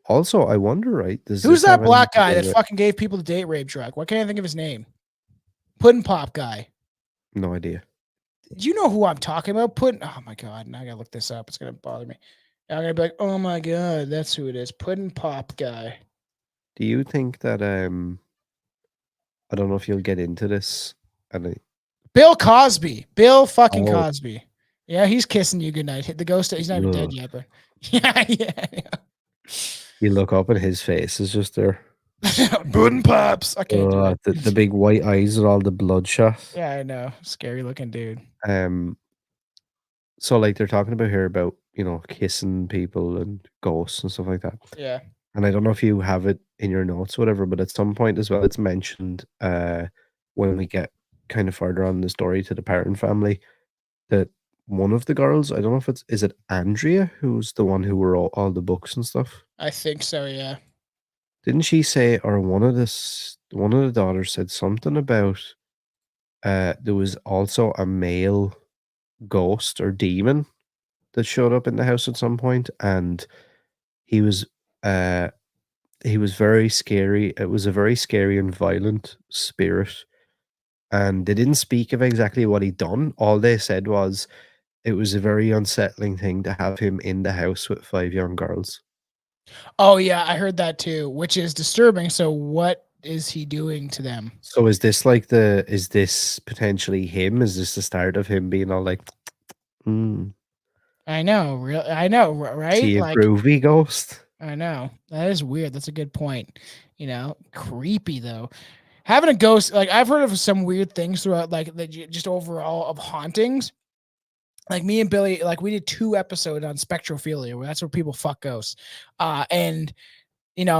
Also, I wonder, right? Who's that black guy that fucking gave people the date rape drug? Why can't I think of his name? Puddin' Pop guy. No idea. Do you know who I'm talking about? Oh my god! Now I gotta look this up. It's gonna bother me. I'm gonna be like, oh my god, that's who it is. Puddin' Pop guy. Do you think that I don't know if you'll get into this. Bill Cosby. Bill fucking Cosby. Yeah, he's kissing you goodnight. The ghost, he's not even dead yet, but yeah. You look up and his face is just there. Puddin' Pops. I can't do it. The big white eyes and all the bloodshot. Yeah, I know. Scary looking dude. So like they're talking about here about, kissing people and ghosts and stuff like that. Yeah. And I don't know if you have it in your notes or whatever, but at some point as well, it's mentioned when we get kind of further on in the story to the Perron family that one of the girls. I don't know if is it Andrea, who's the one who wrote all the books and stuff. I think so. Yeah. Didn't she say, or one of the daughters said something about there was also a male ghost or demon that showed up in the house at some point, and he was very scary. It was a very scary and violent spirit, and they didn't speak of exactly what he'd done. All they said was it was a very unsettling thing to have him in the house with 5 young girls. Oh yeah, I heard that too, which is disturbing. So what is he doing to them? So is this potentially him? Is this the start of him being all like, I know, right? See a Like, groovy ghost? I know. That is weird. That's a good point. Creepy though. Having a ghost, like I've heard of some weird things throughout, like just overall of hauntings. Like me and Billy, like we did 2 episodes on spectrophilia, where that's where people fuck ghosts. And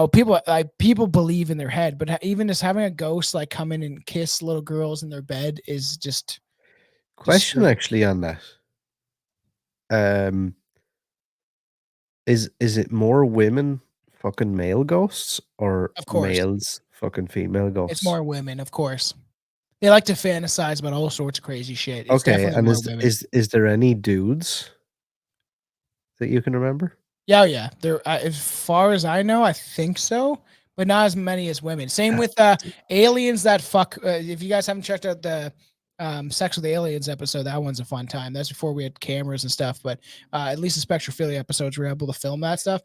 people believe in their head, but even just having a ghost like come in and kiss little girls in their bed is just Question actually on that. Is it more women fucking male ghosts or Of course. males fucking female ghosts? It's more women, of course. They like to fantasize about all sorts of crazy shit. It's okay, and women. is there any dudes that you can remember? Yeah. There, as far as I know, I think so, but not as many as women. Same with aliens that fuck. If you guys haven't checked out the Sex with Aliens episode, that one's a fun time. That's before we had cameras and stuff, but at least the spectrophilia episodes, we were able to film that stuff.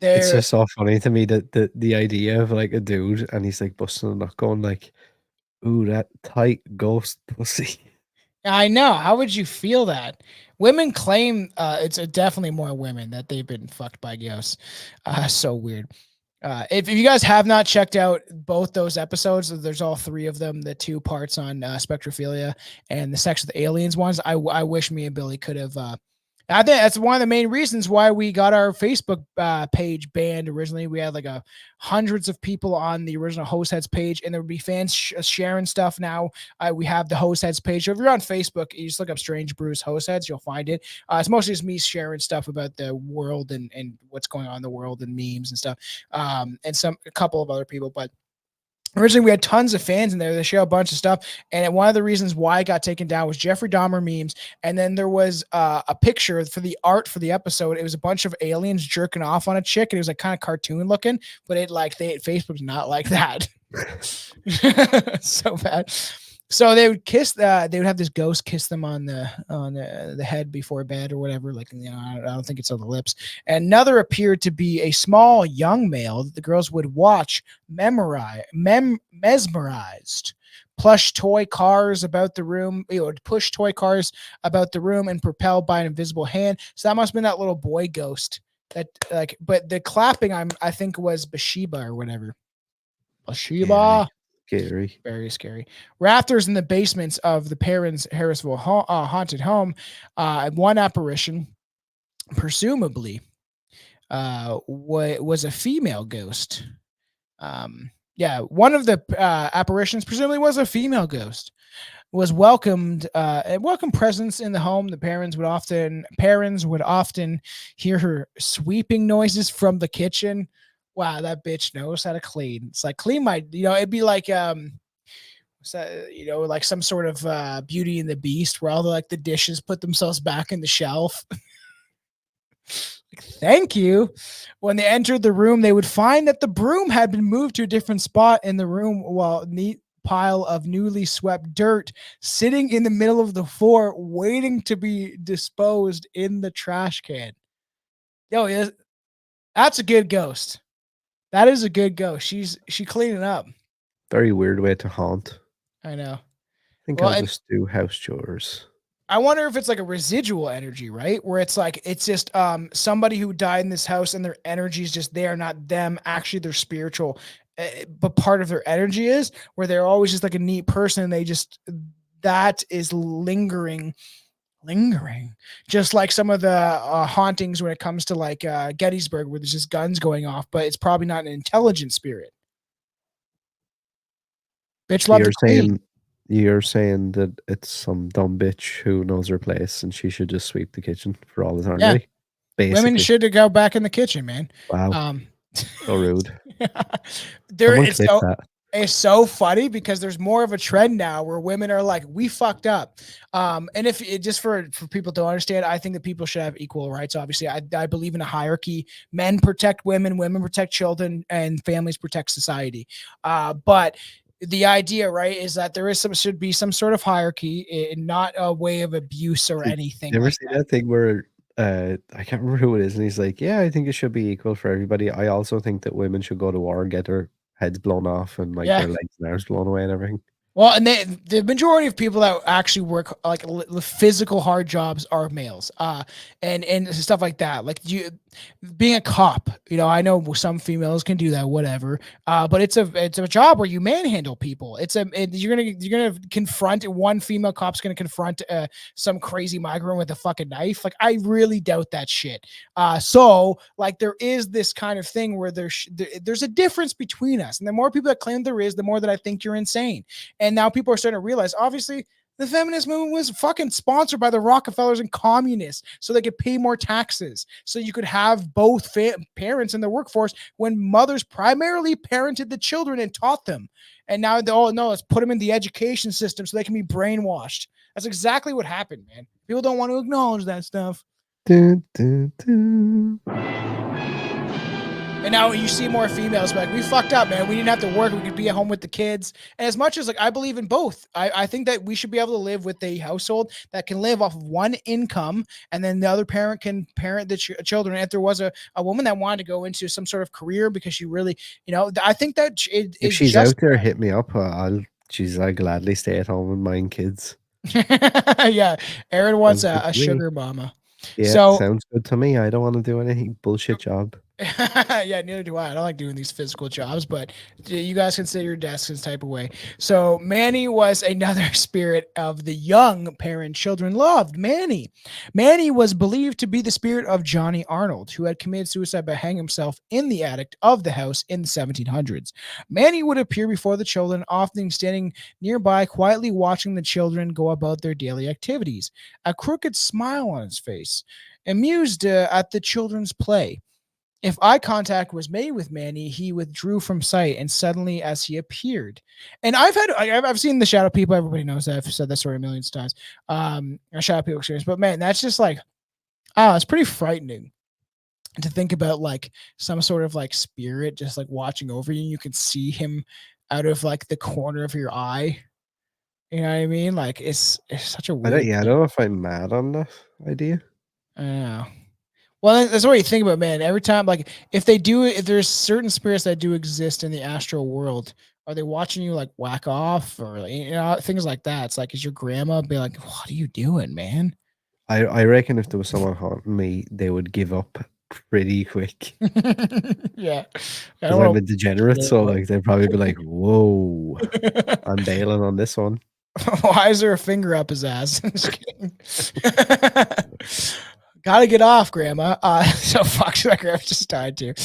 It's just so funny to me that the idea of like a dude and he's like busting a nut going like, ooh, that tight ghost pussy. I know. How would you feel that? Women claim it's definitely more women that they've been fucked by ghosts. So weird. If you guys have not checked out both those episodes, there's all 3 of them, the 2 parts on spectrophilia and the Sex with Aliens ones. I wish me and Billy could have. I think that's one of the main reasons why we got our Facebook page banned originally. We had like hundreds of people on the original Host Heads page, and there would be fans sharing stuff. Now we have the Host Heads page. So if you're on Facebook, you just look up Strange Brews Host Heads, you'll find it. It's mostly just me sharing stuff about the world and what's going on in the world and memes and stuff, and a couple of other people, but originally, we had tons of fans in there. They share a bunch of stuff. And one of the reasons why it got taken down was Jeffrey Dahmer memes. And then there was a picture for the art for the episode. It was a bunch of aliens jerking off on a chick. And it was like kind of cartoon looking, but Facebook's not like that. So bad. So they would kiss. They would have this ghost kiss them on the head before bed or whatever. Like, I don't think it's on the lips. And another appeared to be a small young male that the girls would watch, mesmerized. Plush toy cars about the room. Would push toy cars about the room and propelled by an invisible hand. So that must have been that little boy ghost. That but the clapping I think was Bathsheba or whatever. Bathsheba. Scary. Very scary. Rafters in the basements of the Perron's Harrisville haunted home. One apparition, presumably, was a female ghost. One of the apparitions presumably was a female ghost. Was welcomed a welcome presence in the home. The Perrons would often hear her sweeping noises from the kitchen. Wow, that bitch knows how to clean. It's like clean my, it'd be like like some sort of Beauty and the Beast where all the dishes put themselves back in the shelf. Thank you. When they entered the room, they would find that the broom had been moved to a different spot in the room, while neat pile of newly swept dirt sitting in the middle of the floor waiting to be disposed in the trash can. That's a good ghost. That is a good ghost. She cleaning up. Very weird way to haunt. I know. I think I'll just do house chores. I wonder if it's like a residual energy, right? Where it's like, it's just somebody who died in this house and their energy is just there, not them. Actually, they're spiritual, but part of their energy is where they're always just like a neat person. And that is lingering, just like some of the hauntings when it comes to like Gettysburg, where there's just guns going off, but it's probably not an intelligent spirit. Bitch, love to clean. You're saying that it's some dumb bitch who knows her place and she should just sweep the kitchen for all eternity. Basically. Women should go back in the kitchen, man. Wow. So rude. There, Someone clip that. It's so funny because there's more of a trend now where women are like, we fucked up. And if it just for people to understand, I think that people should have equal rights. Obviously, I believe in a hierarchy. Men protect women, women protect children, and families protect society. But the idea, right, is that there should be some sort of hierarchy and not a way of abuse or anything. You ever like see that thing where I can't remember who it is, and he's like, "Yeah, I think it should be equal for everybody. I also think that women should go to war and get their heads blown off and like their legs and arms blown away and everything." Well, and the majority of people that actually work like physical hard jobs are males, and stuff like that. Like being a cop, I know some females can do that, whatever. But it's a job where you manhandle people. You're gonna confront one female cop's gonna confront some crazy migrant with a fucking knife. Like I really doubt that shit. So like there is this kind of thing where there's a difference between us, and the more people that claim there is, the more that I think you're insane. And now people are starting to realize, obviously, the feminist movement was fucking sponsored by the Rockefellers and communists so they could pay more taxes. So you could have both parents in the workforce when mothers primarily parented the children and taught them. And now no, let's put them in the education system so they can be brainwashed. That's exactly what happened, man. People don't want to acknowledge that stuff. Dun, dun, dun. And now you see more females like, we fucked up, man. We didn't have to work. We could be at home with the kids. And as much as like I believe in both, I think that we should be able to live with a household that can live off of one income, and then the other parent can parent the children. And if there was a woman that wanted to go into some sort of career because she really, I think that if she's out there, hit me up. I'll gladly stay at home and mind kids. Yeah, Aaron wants a sugar mama. Yeah, so, sounds good to me. I don't want to do any bullshit job. Yeah, neither do I. I don't like doing these physical jobs, but you guys can sit your desks in type of way. So Manny was another spirit of the young Perron children loved. Manny was believed to be the spirit of Johnny Arnold, who had committed suicide by hanging himself in the attic of the house in the 1700s. Manny would appear before the children, often standing nearby, quietly watching the children go about their daily activities, a crooked smile on his face, amused at the children's play. If eye contact was made with Manny, he withdrew from sight, and suddenly as he appeared. And I've seen the shadow people. Everybody knows that. I've said that story millions of times. A shadow people experience. But man, that's just like, it's pretty frightening to think about like some sort of like spirit just like watching over you. You can see him out of like the corner of your eye. You know what I mean? Like it's such a weird I don't know if I'm mad on that idea. I don't know. Well, that's what you think about, man. Every time, like, if there's certain spirits that do exist in the astral world, are they watching you like whack off or things like that? It's like, is your grandma be like, "What are you doing, man?" I reckon if there was someone haunting me, they would give up pretty quick. Yeah, because I'm a degenerate, so like they'd probably be like, "Whoa, I'm bailing on this one." Why is there a finger up his ass? Just kidding. Gotta get off, Grandma. So fuck, my grandma just died too.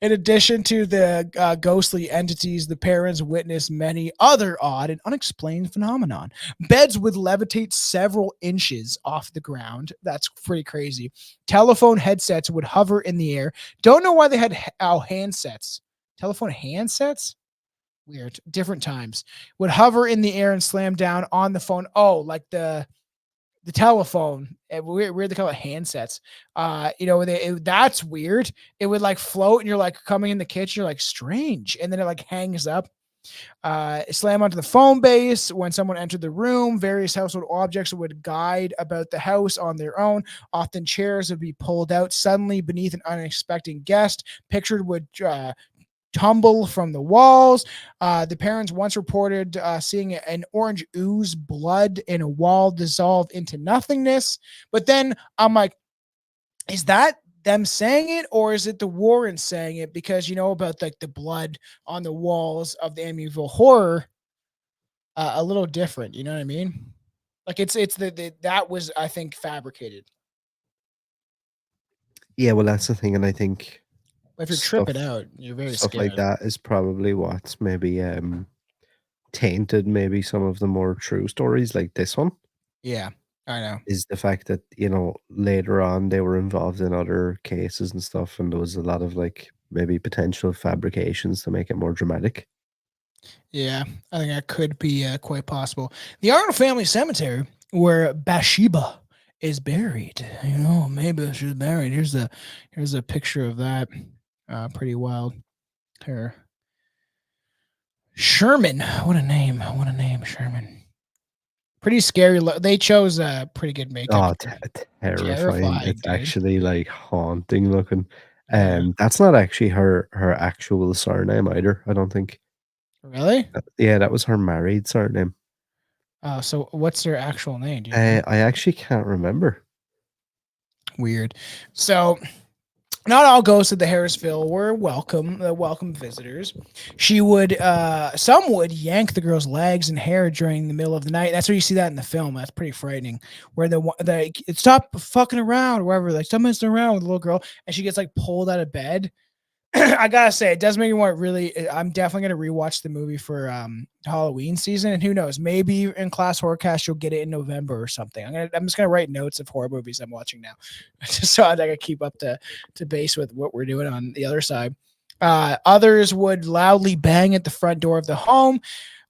In addition to the ghostly entities, the parents witnessed many other odd and unexplained phenomenon. Beds would levitate several inches off the ground. That's pretty crazy. Telephone headsets would hover in the air. Don't know why they had handsets. Telephone handsets? Weird. Different times. Would hover in the air and slam down on the phone. Oh, like the telephone. Weird they call it handsets. That's weird. It would like float and you're like coming in the kitchen, you're like strange, and then it like hangs up. Slam onto the phone base when someone entered the room. Various household objects would guide about the house on their own. Often chairs would be pulled out suddenly beneath an unexpected guest. Pictured would tumble from the walls. The parents once reported seeing an orange ooze blood in a wall dissolve into nothingness. But then I'm like, is that them saying it, or is it the Warrens saying it? Because about like the blood on the walls of the Amityville Horror, a little different. You know what I mean? Like it's that was, I think, fabricated. Yeah, well, that's the thing, and I think if you're tripping out, you're very stuff scared. Like that is probably what's maybe tainted maybe some of the more true stories like this one. Yeah, I know. Is the fact that, later on they were involved in other cases and stuff, and there was a lot of like maybe potential fabrications to make it more dramatic. Yeah, I think that could be quite possible. The Arnold family cemetery, where Bathsheba is buried. Maybe she's buried. Here's a picture of that. Pretty wild. Here, Sherman. What a name! What a name, Sherman. Pretty scary. They chose a pretty good makeup. Oh, terrifying. Terrifying, It's dude. actually like haunting looking. Yeah. That's not actually her actual surname either, I don't think. Really? Yeah, that was her married surname. So what's their actual name? Do you know? I actually can't remember. Weird. So not all ghosts of the Harrisville were welcome visitors. Some would yank the girl's legs and hair during the middle of the night. That's where you see that in the film. That's pretty frightening. Where the stop fucking around, or whatever, like stop messing around with the little girl, and she gets like pulled out of bed. I gotta say, it does make me want really. I'm definitely gonna rewatch the movie for Halloween season, and who knows, maybe in Class Horrorcast you'll get it in November or something. I'm just gonna write notes of horror movies I'm watching now, just so I can keep up to base with what we're doing on the other side. Others would loudly bang at the front door of the home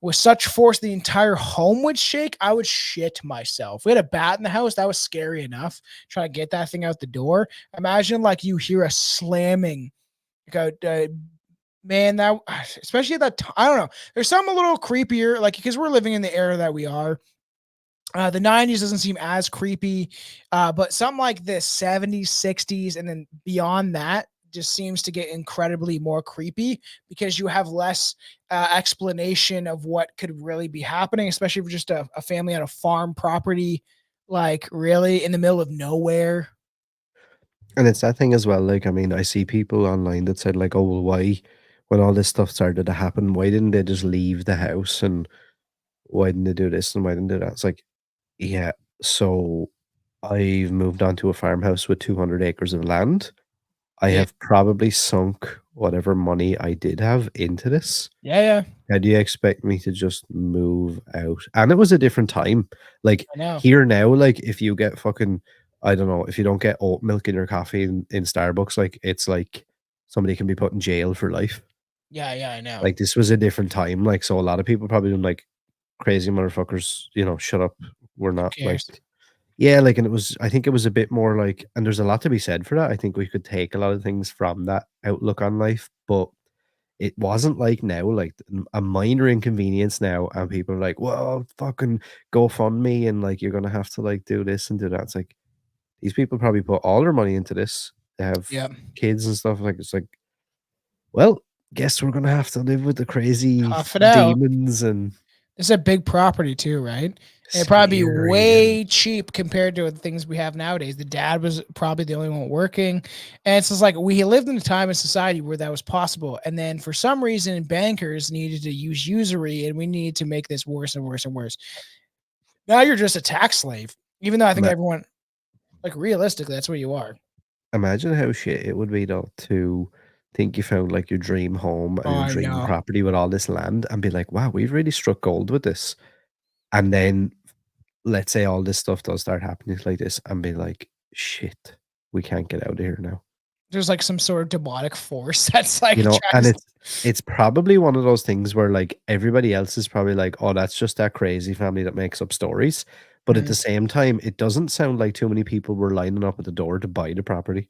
with such force the entire home would shake. I would shit myself. We had a bat in the house. That was scary enough. Trying to get that thing out the door. Imagine like you hear a slamming. Man, that especially at that time, I don't know. There's some a little creepier, like because we're living in the era that we are. The 90s doesn't seem as creepy, but something like the 70s, 60s, and then beyond that just seems to get incredibly more creepy because you have less explanation of what could really be happening, especially for just a family on a farm property, like really in the middle of nowhere. And it's that thing as well, like, I mean, I see people online that said like, "Oh, well, why when all this stuff started to happen, why didn't they just leave the house, and why didn't they do this and why didn't they do that?" It's like, yeah, so I've moved on to a farmhouse with 200 acres of land. I Yeah, have probably sunk whatever money I did have into this. yeah, How do you expect me to just move out? And it was a different time. Like I know. here now, like if you get fucking, I don't know, if you don't get oat milk in your coffee in Starbucks, like it's like somebody can be put in jail for life. Yeah, I know. Like this was a different time. Like so a lot of people probably don't like crazy motherfuckers, shut up. We're Who not like cares? yeah, like and it was I think it was a bit more like and there's a lot to be said for that. I think we could take a lot of things from that outlook on life, but it wasn't like now, like a minor inconvenience now, and people are like, "Well, fucking GoFundMe, and like you're gonna have to like do this and do that." It's like these people probably put all their money into this. They have Yeah. kids and stuff. Like it's like, well, guess we're gonna have to live with the crazy Tough it out. demons and It's a big property too, right? It'd probably be scary and way cheap compared to the things we have nowadays. The dad was probably the only one working. And it's just like we lived in a time in society where that was possible. And then for some reason, bankers needed to use usury and we needed to make this worse and worse and worse. Now you're just a tax slave, even though I think ima- everyone, like realistically, that's what you are. imagine how shit it would be though to think you found like your dream home Oh, and your I dream know. property with all this land and be like, wow, we've really struck gold with this. And then let's say all this stuff does start happening like this and be like, shit, we can't get out of here now. There's like some sort of demonic force that's like And tries. it's probably one of those things where like everybody else is probably like, oh, that's just that crazy family that makes up stories. But at Mhm. the same time, it doesn't sound like too many people were lining up at the door to buy the property.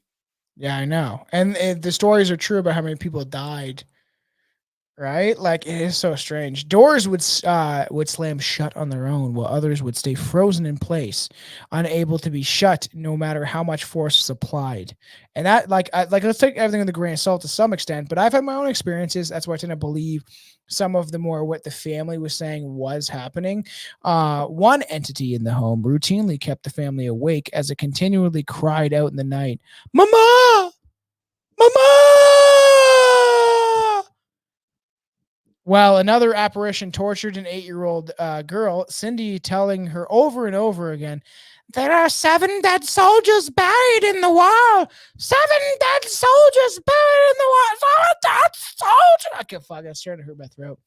Yeah, I know. And the stories are true about how many people died. Right? Like it is so strange. Doors would slam shut on their own, while others would stay frozen in place, unable to be shut, no matter how much force is applied. And that, let's take everything with a grain of salt to some extent. But I've had my own experiences. That's why I tend to believe some of the more what the family was saying was happening. One entity in the home routinely kept the family awake as it continually cried out in the night, "Mama, Mama!" While another apparition tortured an 8-year-old girl, Cindy telling her over and over again, "There are 7 dead soldiers buried in the wall. 7 dead soldiers buried in the wall. 7 dead soldiers." I can't fuck. I was starting to hurt my throat.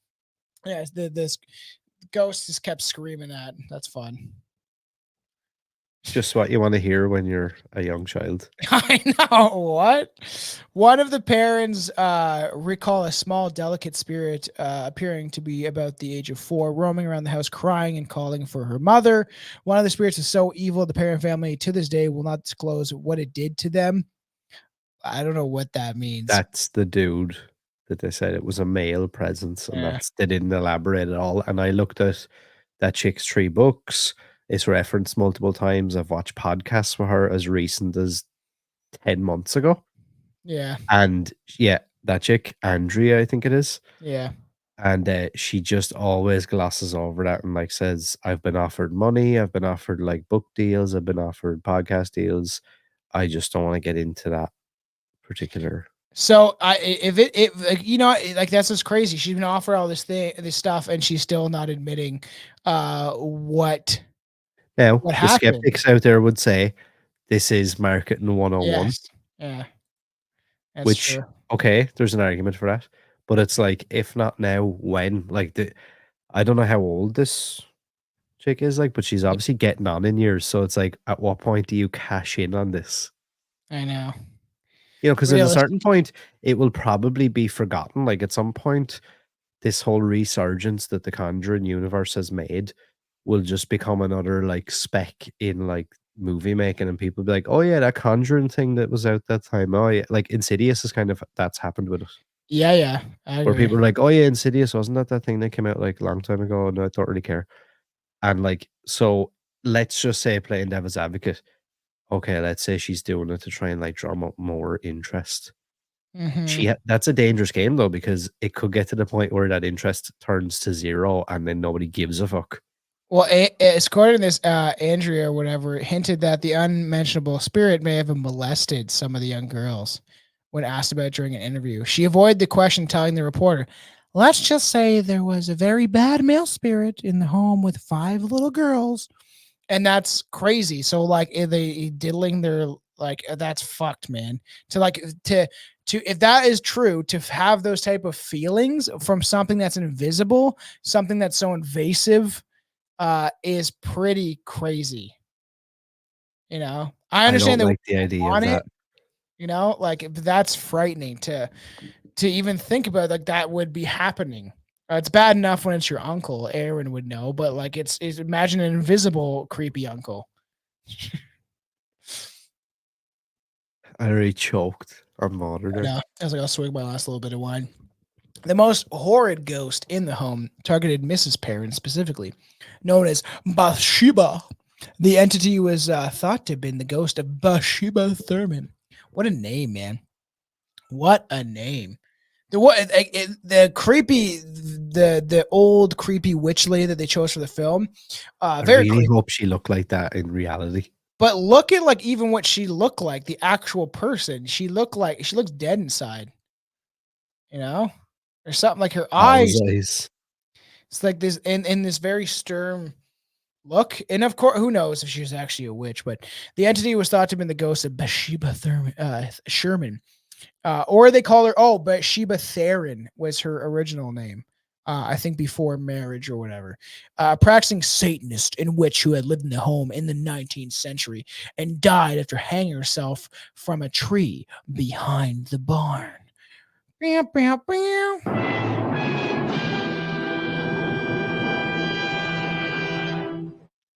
Yeah, this ghost just kept screaming at. That's fun. Just what you want to hear when you're a young child. I know what. One of the parents recall a small, delicate spirit appearing to be about the age of 4, roaming around the house, crying and calling for her mother. One of the spirits is so evil, the parent family to this day will not disclose what it did to them. I don't know what that means. That's the dude that they said it was a male presence, and Yeah. they didn't elaborate at all. And I looked at that chick's 3 books. It's referenced multiple times. I've watched podcasts with her as recent as 10 months ago. Yeah. And yeah, that chick, Andrea, I think it is. Yeah. And she just always glosses over that and like says, I've been offered money, I've been offered like book deals, I've been offered podcast deals. I just don't want to get into that particular. So if it like, you know, like that's just crazy. She's been offered all this stuff, and she's still not admitting what Now, the happened. skeptics out there would say this is marketing 101. Yes. Yeah. That's which true. Okay, there's an argument for that. But it's like, if not now, when? Like I don't know how old this chick is, like, but she's obviously getting on in years. So it's like, at what point do you cash in on this? I know. You know, because at a certain point, it will probably be forgotten. Like, at some point, this whole resurgence that the Conjuring universe has made will just become another, like, speck in, like, movie making, and people be like, oh, yeah, that Conjuring thing that was out that time. Oh, yeah. Like, Insidious is kind of, that's happened with it. Yeah, yeah. I Where agree. people are like, oh, yeah, Insidious, wasn't that thing that came out, like, a long time ago? And I don't really care. And, like, so let's just say, playing devil's advocate, okay, let's say she's doing it to try and like drum up more interest. That's a dangerous game though, because it could get to the point where that interest turns to 0 and then nobody gives a fuck. Well, according to this, Andrea or whatever hinted that the unmentionable spirit may have molested some of the young girls when asked about it during an interview. She avoided the question, telling the reporter, let's just say there was a very bad male spirit in the home with 5 little girls. And that's crazy. So like, they diddling their, like, that's fucked, man. To if that is true, to have those type of feelings from something that's invisible, something that's so invasive, is pretty crazy. You know, I understand don't that like the idea of that. You know, like, that's frightening to even think about. Like, that would be happening. It's bad enough when it's your uncle. Aaron would know, but like, it's imagine an invisible creepy uncle. I already choked on water there. Yeah, I was like, I'll swig my last little bit of wine. The most horrid ghost in the home targeted Mrs. Perron specifically, known as Bathsheba. The entity was thought to have been the ghost of Bathsheba Thayer. What a name, man! What a name! The creepy, the old creepy witch lady that they chose for the film. I Very really creepy. hope she looked like that in reality. But look at like even what she looked like, the actual person. She looks dead inside. You know, or something like her eyes. It's like this in this very stern look. And of course, who knows if she was actually a witch, but the entity was thought to have been the ghost of Bathsheba Sherman. Or they call her, Bathsheba Thayer was her original name. I think before marriage or whatever. Practicing Satanist and witch who had lived in the home in the 19th century and died after hanging herself from a tree behind the barn. Bow, bow, bow.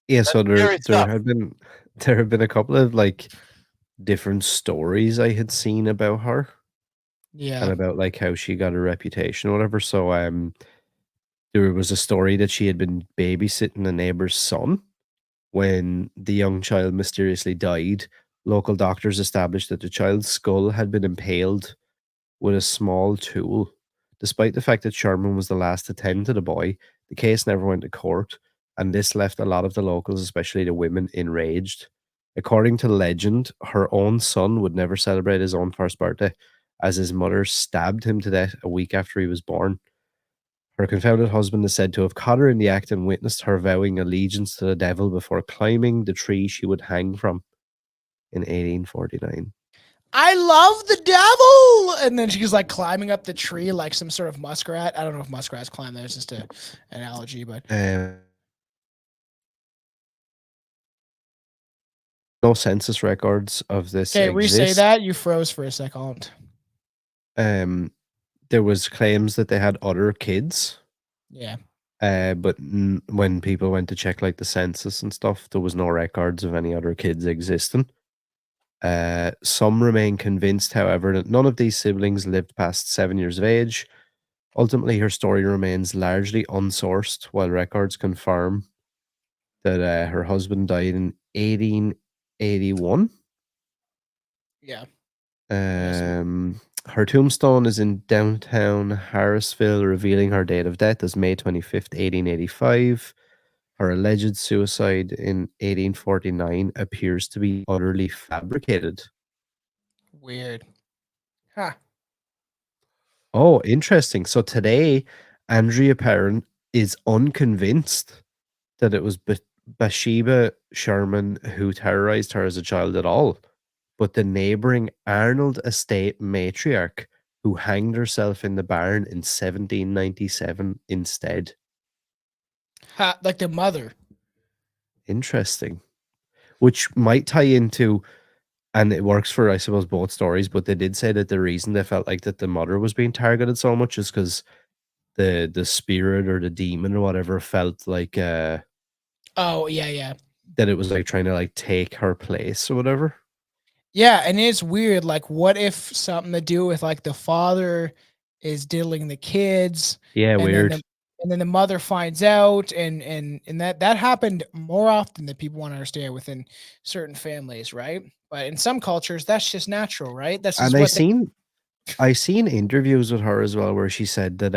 Yeah, so there have been a couple of like different stories I had seen about her. Yeah. And about like how she got a reputation or whatever. So there was a story that she had been babysitting a neighbor's son when the young child mysteriously died. Local doctors established that the child's skull had been impaled with a small tool. Despite the fact that Sherman was the last to tend to the boy, the case never went to court, and this left a lot of the locals, especially the women, enraged. According to legend, her own son would never celebrate his own first birthday, as his mother stabbed him to death a week after he was born. Her confounded husband is said to have caught her in the act and witnessed her vowing allegiance to the devil before climbing the tree she would hang from in 1849. I love the devil. And then she's like climbing up the tree like some sort of muskrat. I don't know if muskrats climb there. It's just an analogy, but no census records of this okay, exist. re-say that. You froze for a second. There was claims that they had other kids. Yeah. But when people went to check like the census and stuff, there was no records of any other kids existing. Some remain convinced, however, that none of these siblings lived past 7 years of age. Ultimately, her story remains largely unsourced, while records confirm that her husband died in 1881. Yeah. Her tombstone is in downtown Harrisville, revealing her date of death as May 25th, 1885. Her alleged suicide in 1849 appears to be utterly fabricated. Weird. Huh. Oh, interesting. So today, Andrea Perron is unconvinced that it was Bathsheba Sherman who terrorized her as a child at all, but the neighboring Arnold estate matriarch who hanged herself in the barn in 1797 instead. Like the mother. Interesting. Which might tie into, and it works for, I suppose, both stories, but they did say that the reason they felt like that the mother was being targeted so much is because the spirit or the demon or whatever felt like oh yeah that it was like trying to like take her place or whatever. Yeah, and it's weird. Like, what if something to do with like the father is diddling the kids? Yeah, and weird. Then the mother finds out, and that happened more often than people want to understand within certain families, right? But in some cultures, that's just natural, right? That's just And I seen interviews with her as well where she said that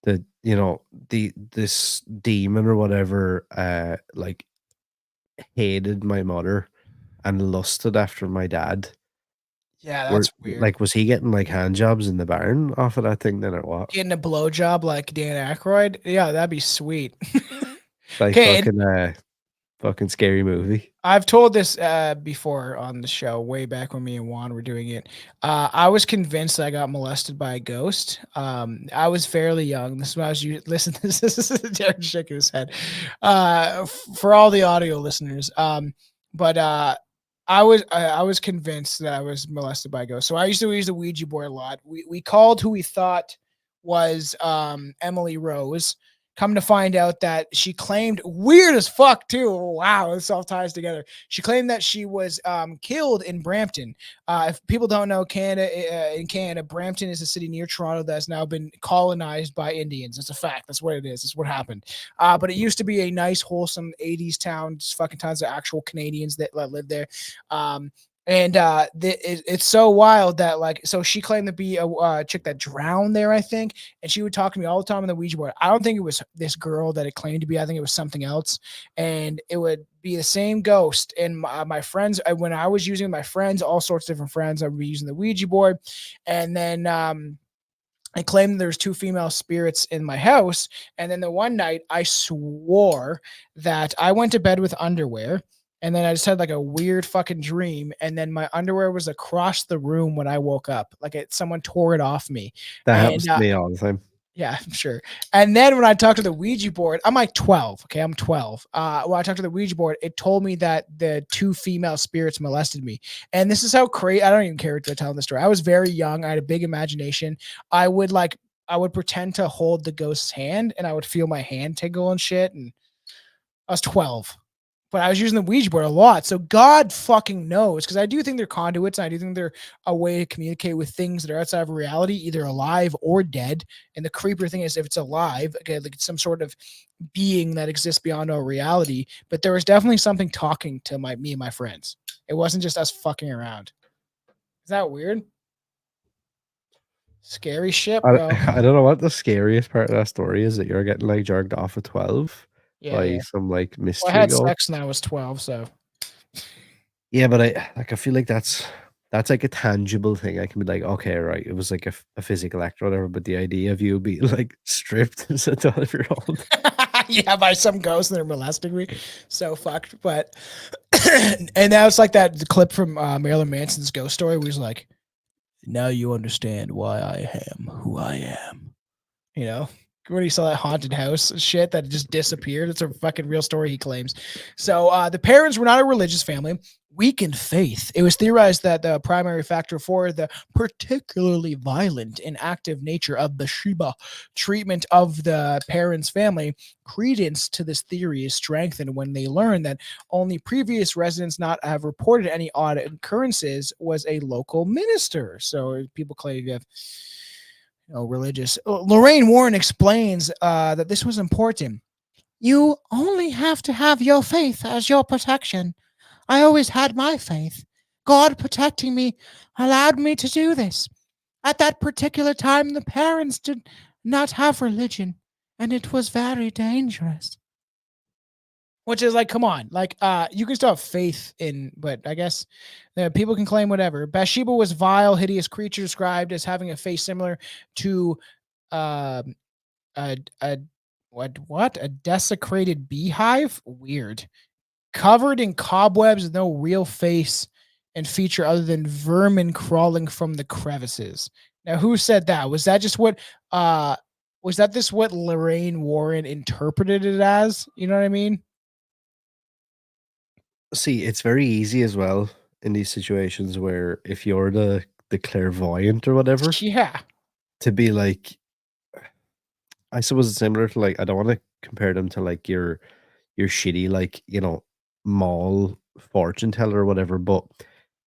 that this demon or whatever like hated my mother and lusted after my dad. Yeah, that's weird. Like, was he getting like hand jobs in the barn off of that thing then or what? Getting a blowjob like Dan Aykroyd? Yeah, that'd be sweet. Like fucking scary movie. I've told this before on the show, way back when me and Juan were doing it. I was convinced I got molested by a ghost. I was fairly young. This is when I was listen. This is Derek shaking his head. For all the audio listeners, but I was convinced that I was molested by a ghost. So I used to use the Ouija board a lot. We called who we thought was Emily Rose. Come to find out that she claimed, weird as fuck too. Wow, this all ties together. She claimed that she was killed in Brampton. If people don't know, in Canada, Brampton is a city near Toronto that's now been colonized by Indians. It's a fact. That's what it is. That's what happened. But it used to be a nice, wholesome 80s town. Just fucking tons of actual Canadians that lived there. And it's so wild that like, so she claimed to be a chick that drowned there, I think, and she would talk to me all the time on the Ouija board. I don't think it was this girl that it claimed to be. I think it was something else, and it would be the same ghost. And my friends, when I was using my friends, all sorts of different friends, I would be using the Ouija board, and then I claimed there's two female spirits in my house. And then the one night I swore that I went to bed with underwear. And then I just had like a weird fucking dream. And then my underwear was across the room when I woke up. Like someone tore it off me. That happens to me all the time. Yeah, I'm sure. And then when I talked to the Ouija board, I'm like 12. Okay, I'm 12. When I talked to the Ouija board, it told me that the two female spirits molested me. And this is how crazy. I don't even care to tell the story. I was very young. I had a big imagination. I would pretend to hold the ghost's hand, and I would feel my hand tingle and shit. And I was 12. But I was using the Ouija board a lot. So God fucking knows. Because I do think they're conduits. And I do think they're a way to communicate with things that are outside of reality, either alive or dead. And the creepier thing is if it's alive, okay, like it's some sort of being that exists beyond our reality. But there was definitely something talking to me and my friends. It wasn't just us fucking around. Is that weird? Scary shit, bro. I don't know what the scariest part of that story is, that you're getting like jerked off at 12. Yeah. Some like mystery. Well, I had sex when I was 12, so yeah, but I feel like that's like a tangible thing. I can be like, okay, right, it was like a physical act or whatever, but the idea of you being like stripped as a 12-year-old. Yeah, by some ghost and they're molesting me. So fucked. But and now it's like that clip from Marilyn Manson's ghost story where he's like, now you understand why I am who I am. You know, when he saw that haunted house shit that just disappeared. It's a fucking real story, he claims. So the parents were not a religious family, weak in faith. It was theorized that the primary factor for the particularly violent and active nature of Bathsheba treatment of the parents' family, credence to this theory is strengthened when they learned that only previous residents not have reported any odd occurrences was a local minister. So people claim you have religious. Lorraine Warren explains that this was important. You only have to have your faith as your protection. I always had my faith. God protecting me allowed me to do this. At that particular time, the parents did not have religion, and it was very dangerous. Which is like, come on, like, you can still have faith in, but I guess people can claim whatever. Bathsheba was vile, hideous creature described as having a face similar to a desecrated beehive. Weird, covered in cobwebs, with no real face and feature other than vermin crawling from the crevices. Now, who said that? Was that just what? Was that this what Lorraine Warren interpreted it as? You know what I mean? See, it's very easy as well in these situations where if you're the clairvoyant or whatever, Yeah. to be like, I suppose it's similar to like, I don't want to compare them to like your shitty like, mall fortune teller or whatever, but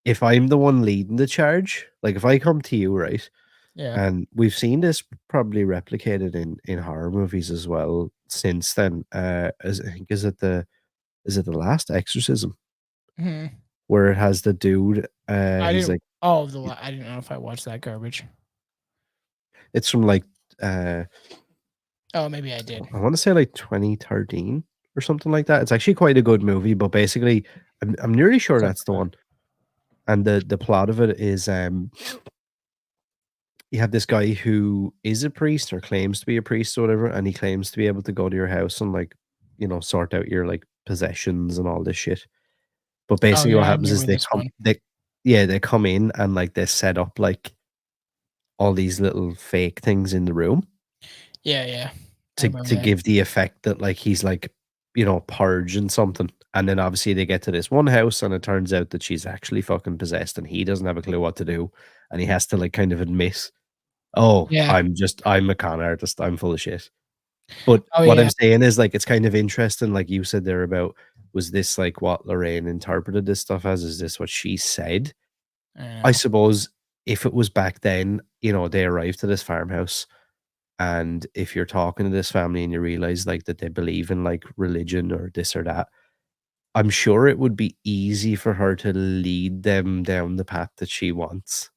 if I'm the one leading the charge, like if I come to you, right? Yeah. And we've seen this probably replicated in horror movies as well since then. As I think is it the last exorcism? Mhm. Where it has the dude, I he's didn't. like I didn't know if I watched that garbage. it's from like uh Oh, maybe I did. I want to say like 2013 or something like that. It's actually quite a good movie, but basically I'm nearly sure that's the one. And the plot of it is you have this guy who is a priest or claims to be a priest or whatever, and he claims to be able to go to your house and like, sort out your like possessions and all this shit. But Oh basically what yeah, I happens is remember this one. they come in and like they set up like all these little fake things in the room Yeah. I to remember that. give the effect that like he's like, purging something. And then obviously they get to this one house and it turns out that she's actually fucking possessed and he doesn't have a clue what to do. And he has to like kind of admit, oh, Yeah. I'm a con artist. I'm full of shit. But Oh what yeah. I'm saying is like it's kind of interesting, like you said there about, was this like what Lorraine interpreted this stuff as? Is this what she said? I suppose if it was back then, they arrived to this farmhouse, and if you're talking to this family and you realize like that they believe in like religion or this or that, I'm sure it would be easy for her to lead them down the path that she wants.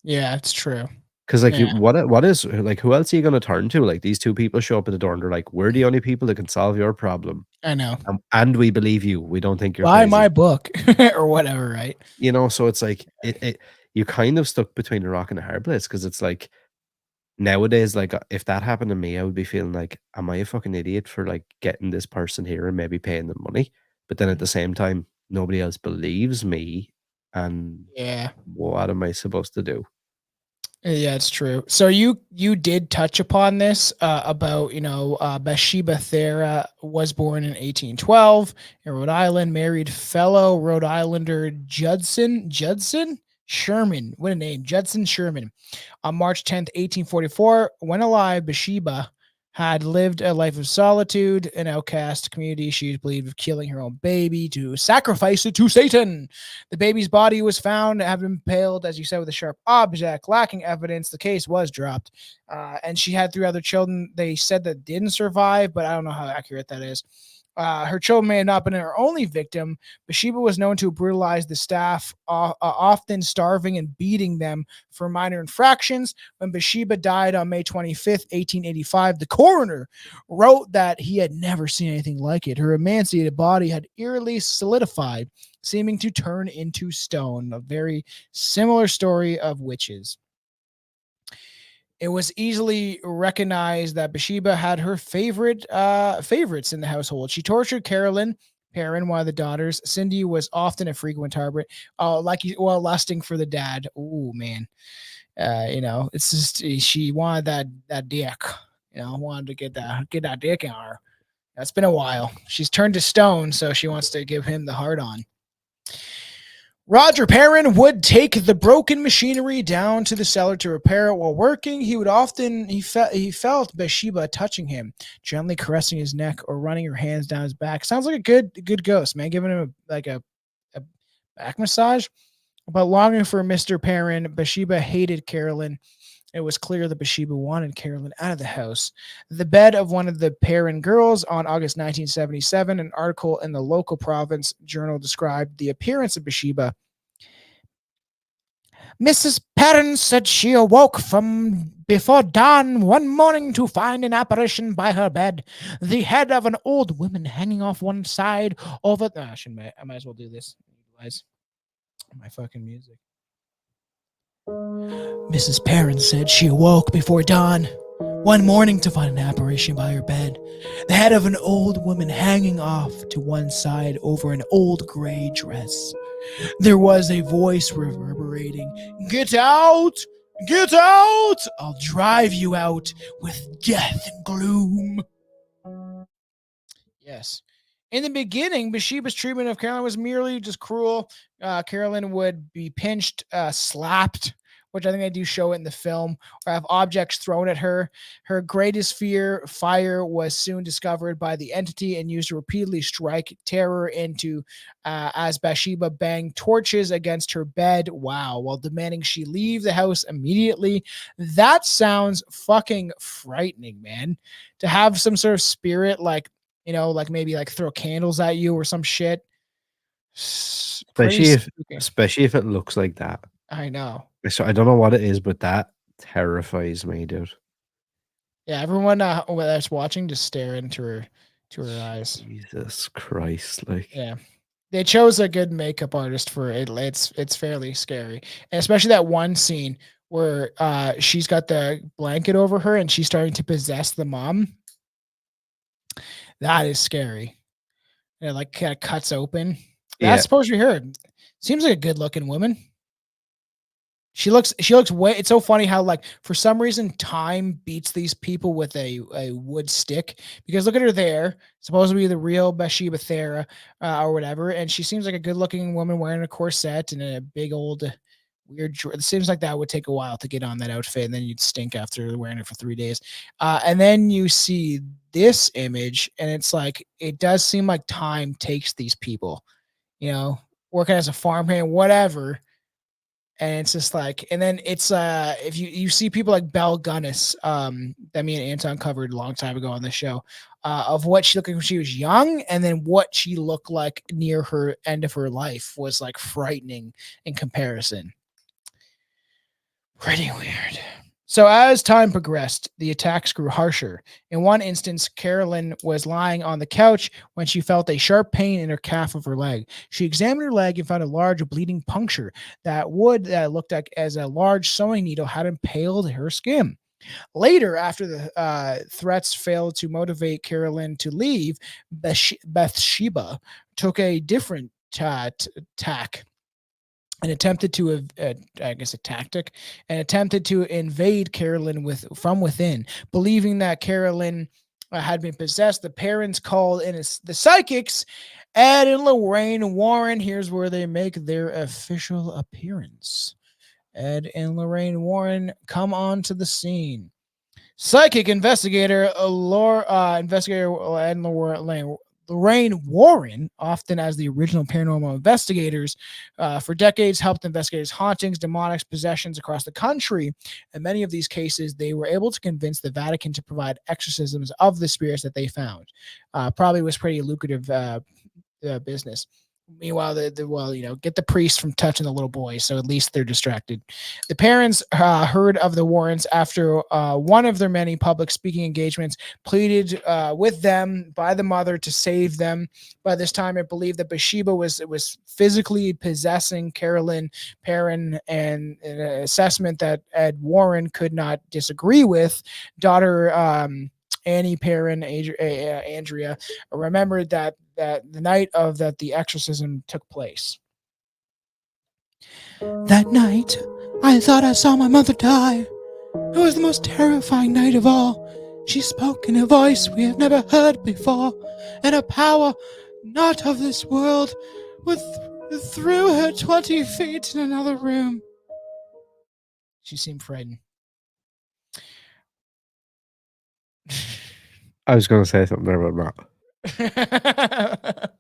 Yeah, it's true. Because like Yeah. what is like, who else are you going to turn to? Like these two people show up at the door and they're like, we're the only people that can solve your problem. I know. And we believe you. We don't think you're Buy crazy. my book or whatever, right? So it's like you kind of stuck between a rock and a hard place, because it's like nowadays, like if that happened to me, I would be feeling like, am I a fucking idiot for like getting this person here and maybe paying them money? But then at the same time, nobody else believes me, and Yeah. what am I supposed to do? Yeah, it's true. So you did touch upon this about Bathsheba Thayer was born in 1812 in Rhode Island, married fellow Rhode Islander Judson Sherman. What a name, Judson Sherman. On March 10th, 1844, when alive, Bathsheba had lived a life of solitude, an outcast community. She was believed of killing her own baby to sacrifice it to Satan. The baby's body was found to have been impaled, as you said, with a sharp object. Lacking evidence, the case was dropped. And she had 3 other children. They said that didn't survive, but I don't know how accurate that is. Her children may have not been her only victim. Bathsheba was known to brutalize the staff, often starving and beating them for minor infractions. When Bathsheba died on May 25th, 1885, the coroner wrote that he had never seen anything like it. Her emaciated body had eerily solidified, seeming to turn into stone. A very similar story of witches. It was easily recognized that Bathsheba had her favorites in the household. She tortured Carolyn, Perron, one of the daughters. Cindy was often a frequent target, lusting for the dad. Oh man, it's just she wanted that dick. Wanted to get that dick in her. That's been a while. She's turned to stone, so she wants to give him the hard on. Roger Perron would take the broken machinery down to the cellar to repair it. While working, he felt Bathsheba touching him, gently caressing his neck or running her hands down his back. Sounds like a good ghost, man, giving him a back massage. But longing for Mr. Perron, Bathsheba hated Carolyn. It was clear that Bathsheba wanted Carolyn out of the house. The bed of one of the Perron girls on August 1977, an article in the local province journal described the appearance of Bathsheba. Mrs. Perron said she awoke from before dawn one morning to find an apparition by her bed, the head of an old woman hanging off one side over. I might as well do this. My fucking music. Mrs. Perron said she awoke before dawn one morning to find an apparition by her bed, the head of an old woman hanging off to one side over an old gray dress. There was a voice reverberating, "Get out! Get out! I'll drive you out with death and gloom." Yes. In the beginning, Bathsheba's treatment of Carolyn was merely just cruel. Carolyn would be pinched, slapped, which I think they do show it in the film, or have objects thrown at her. Her greatest fear, fire, was soon discovered by the entity and used to repeatedly strike terror into as Bathsheba banged torches against her bed. Wow, while demanding she leave the house immediately. That sounds fucking frightening, man. To have some sort of spirit like maybe throw candles at you or some shit. Especially if it looks like that. I know. So I don't know what it is, but that terrifies me, dude. Yeah, everyone that's watching, just stare into her eyes. Jesus Christ, yeah, they chose a good makeup artist for it. It's fairly scary, and especially that one scene where she's got the blanket over her and she's starting to possess the mom. That is scary. And it kind of cuts open. That's supposed to be her. Seems like a good looking woman. She looks way. It's so funny how for some reason time beats these people with a wood stick, because look at her there, supposed to be the real Bathsheba Thayer or whatever, and she seems like a good looking woman wearing a corset and a big old weird. It seems like that would take a while to get on that outfit, and then you'd stink after wearing it for 3 days. And then you see this image, and it's it does seem like time takes these people, working as a farmhand, whatever. And it's just and then it's if you see people like Belle Gunnis, that me and Anton covered a long time ago on the show, of what she looked like when she was young, and then what she looked like near her end of her life was frightening in comparison. Pretty weird. So as time progressed, the attacks grew harsher. In one instance, Carolyn was lying on the couch when she felt a sharp pain in her calf of her leg. She examined her leg and found a large bleeding puncture that looked like as a large sewing needle had impaled her skin. Later, after the threats failed to motivate Carolyn to leave, Bathsheba took a different tack. And attempted to, invade Carolyn from within, believing that Carolyn had been possessed. The parents called in the psychics, Ed and Lorraine Warren. Here's where they make their official appearance. Ed and Lorraine Warren come onto the scene. Psychic investigator Lorraine Warren, often as the original paranormal investigators, for decades helped investigators hauntings, demonics, possessions across the country. In many of these cases, they were able to convince the Vatican to provide exorcisms of the spirits that they found. Probably was pretty lucrative business. Meanwhile, get the priest from touching the little boy, so at least they're distracted. The parents heard of the Warrens after one of their many public speaking engagements, pleaded with them by the mother to save them. By this time, it believed that Bathsheba was physically possessing Carolyn Perron, and an assessment that Ed Warren could not disagree with. Daughter Annie Perron, Andrea, remembered that the night of that the exorcism took place. That night, I thought I saw my mother die. It was the most terrifying night of all. She spoke in a voice we have never heard before, and a power not of this world threw her 20 feet in another room. She seemed frightened. I was going to say something there about that.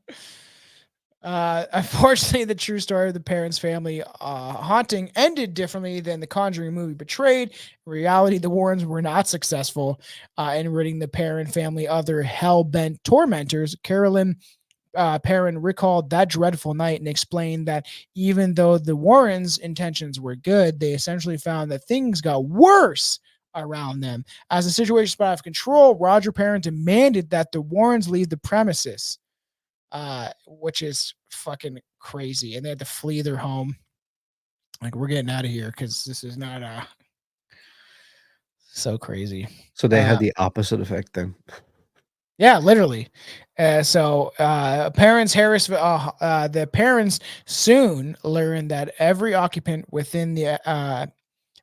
Unfortunately, the true story of the parents' family haunting ended differently than the Conjuring movie portrayed. In reality, the Warrens were not successful in ridding the Perron family of their hell-bent tormentors. Carolyn Perron recalled that dreadful night and explained that even though the Warrens' intentions were good, they essentially found that things got worse around them. As the situation spun out of control, Roger Perron demanded that the Warrens leave the premises. Which is fucking crazy. And they had to flee their home. Like, we're getting out of here because this is not so crazy. So they had the opposite effect then. Yeah, literally. Parents Harrisville, the parents soon learned that every occupant within the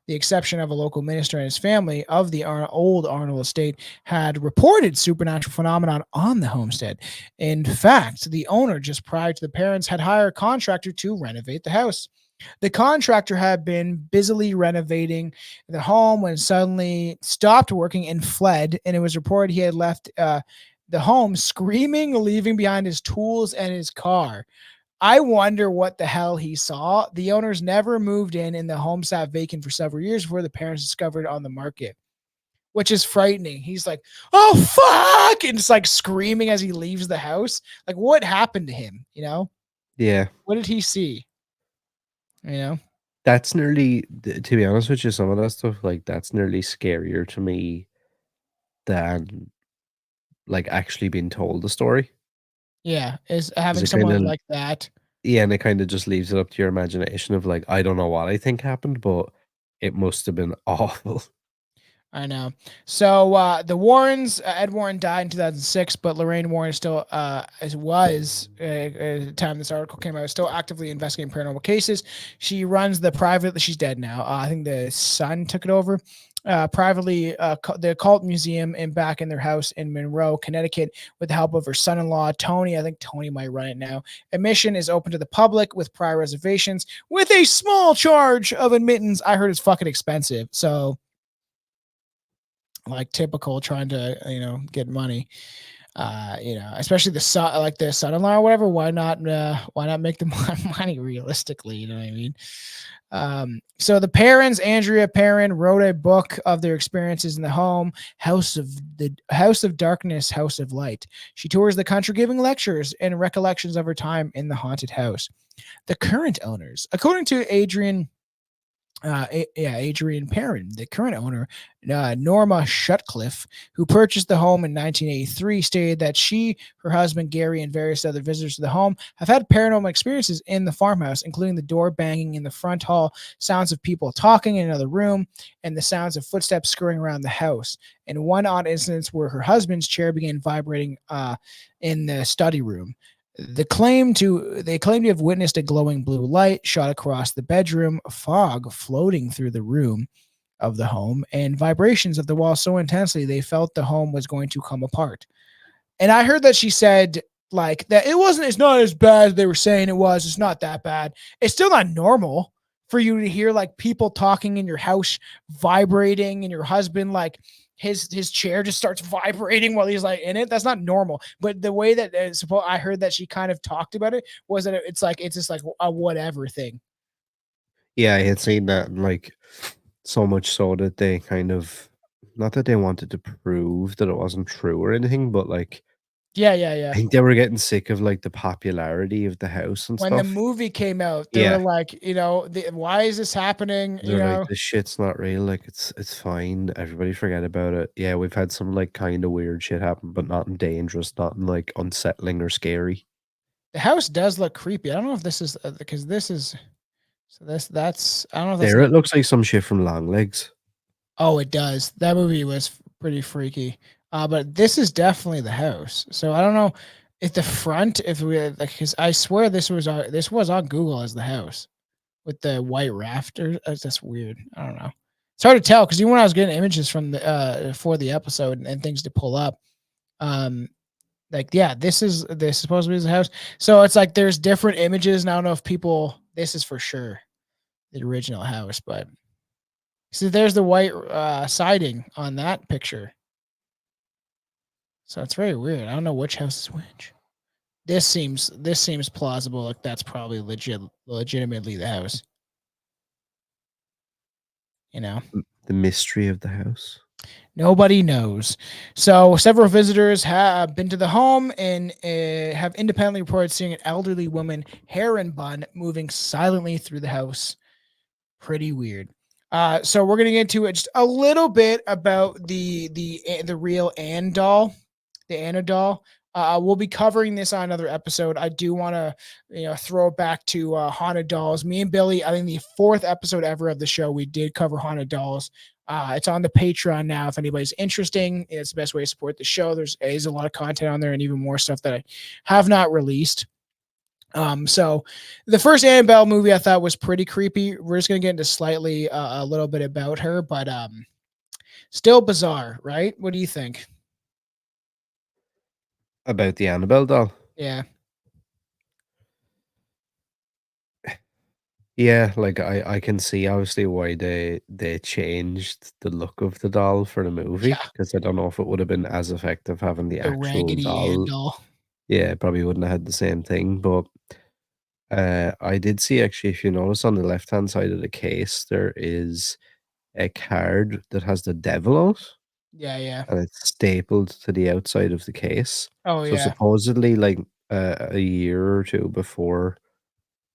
exception of a local minister and his family of the old Arnold estate, had reported supernatural phenomenon on the homestead. In fact, the owner, just prior to the parents, had hired a contractor to renovate the house. The contractor had been busily renovating the home when suddenly stopped working and fled, and it was reported he had left the home screaming, leaving behind his tools and his car. I wonder what the hell he saw. The owners never moved in, and the home sat vacant for several years before the parents discovered it on the market, which is frightening. He's like, "Oh fuck!" and just like screaming as he leaves the house. Like, what happened to him? You know? Yeah. What did he see? You know? That's nearly, to be honest with you, some of that stuff, like, that's nearly scarier to me than like actually being told the story. Yeah, is having someone like that. Yeah, and it kind of just leaves it up to your imagination of like, I don't know what I think happened, but it must have been awful. I know. So the Warrens, Ed Warren died in 2006, but Lorraine Warren still at the time this article came out, still actively investigating paranormal cases. She runs she's dead now. I think the son took it over. Privately, the occult museum back in their house in Monroe, Connecticut, with the help of her son-in-law, Tony. I think Tony might run it now. Admission is open to the public with prior reservations with a small charge of admittance. I heard it's fucking expensive. So, like typical, trying to, get money. Especially the son-in-law or whatever. Why not make the money realistically? You know what I mean? So the parents, Andrea Perron, wrote a book of their experiences in the home, House of Darkness, House of Light. She tours the country giving lectures and recollections of her time in the haunted house. The current owners, according to Adrian Perron, the current owner, Norma Shutcliffe, who purchased the home in 1983, stated that she, her husband Gary, and various other visitors to the home have had paranormal experiences in the farmhouse, including the door banging in the front hall, sounds of people talking in another room, and the sounds of footsteps scurrying around the house. And one odd instance where her husband's chair began vibrating in the study room. They claim to have witnessed a glowing blue light shot across the bedroom, fog floating through the room of the home, and vibrations of the wall so intensely they felt the home was going to come apart. And I heard that she said like that it's not as bad as they were saying it was. It's not that bad. It's still not normal for you to hear like people talking in your house, vibrating, and your husband like his chair just starts vibrating while he's like in it. That's not normal. But the way that I heard that she kind of talked about it was that it's just like a whatever thing. Yeah, I had seen that, and like so much so that they kind of, not that they wanted to prove that it wasn't true or anything, but like Yeah, I think they were getting sick of like the popularity of the house and when the stuff. movie came out, they were like, why is this happening? They're like, this shit's not real. Like, it's fine. Everybody forget about it. Yeah, we've had some like kind of weird shit happen, but nothing dangerous, nothing like unsettling or scary. The house does look creepy. I don't know if this is because this is that's I don't know if that's There, it looks like some shit from Longlegs. Oh, it does. That movie was pretty freaky. But this is definitely the house. So I don't know if the front, if we like, because I swear this was on Google as the house with the white rafters. That's weird. I don't know. It's hard to tell because even when I was getting images from the for the episode and things to pull up, like this is supposed to be the house. So it's like there's different images, and I don't know if this is for sure the original house, but. See, there's the white siding on that picture. So it's very weird. I don't know which house is which. This seems plausible. Like that's probably legitimately the house. The mystery of the house. Nobody knows. So several visitors have been to the home and have independently reported seeing an elderly woman, hair in bun, moving silently through the house. Pretty weird. So we're gonna get into it just a little bit about the real Anne doll, the Anna doll. We'll be covering this on another episode. I do want to throw it back to haunted dolls. Me and Billy, I think the 4th episode ever of the show, we did cover haunted dolls. It's on the Patreon now. If anybody's interesting, it's the best way to support the show. There is a lot of content on there and even more stuff that I have not released. So the first Annabelle movie I thought was pretty creepy. We're just gonna get into slightly a little bit about her, but still bizarre, right? What do you think about the Annabelle doll? Yeah, like I can see obviously why they changed the look of the doll for the movie, because I don't know if it would have been as effective having the actual Raggedy Ann doll. Yeah, probably wouldn't have had the same thing, but I did see actually, if you notice on the left-hand side of the case, there is a card that has the devil on it. Yeah. And it's stapled to the outside of the case. Oh, So yeah. supposedly, like a year or two before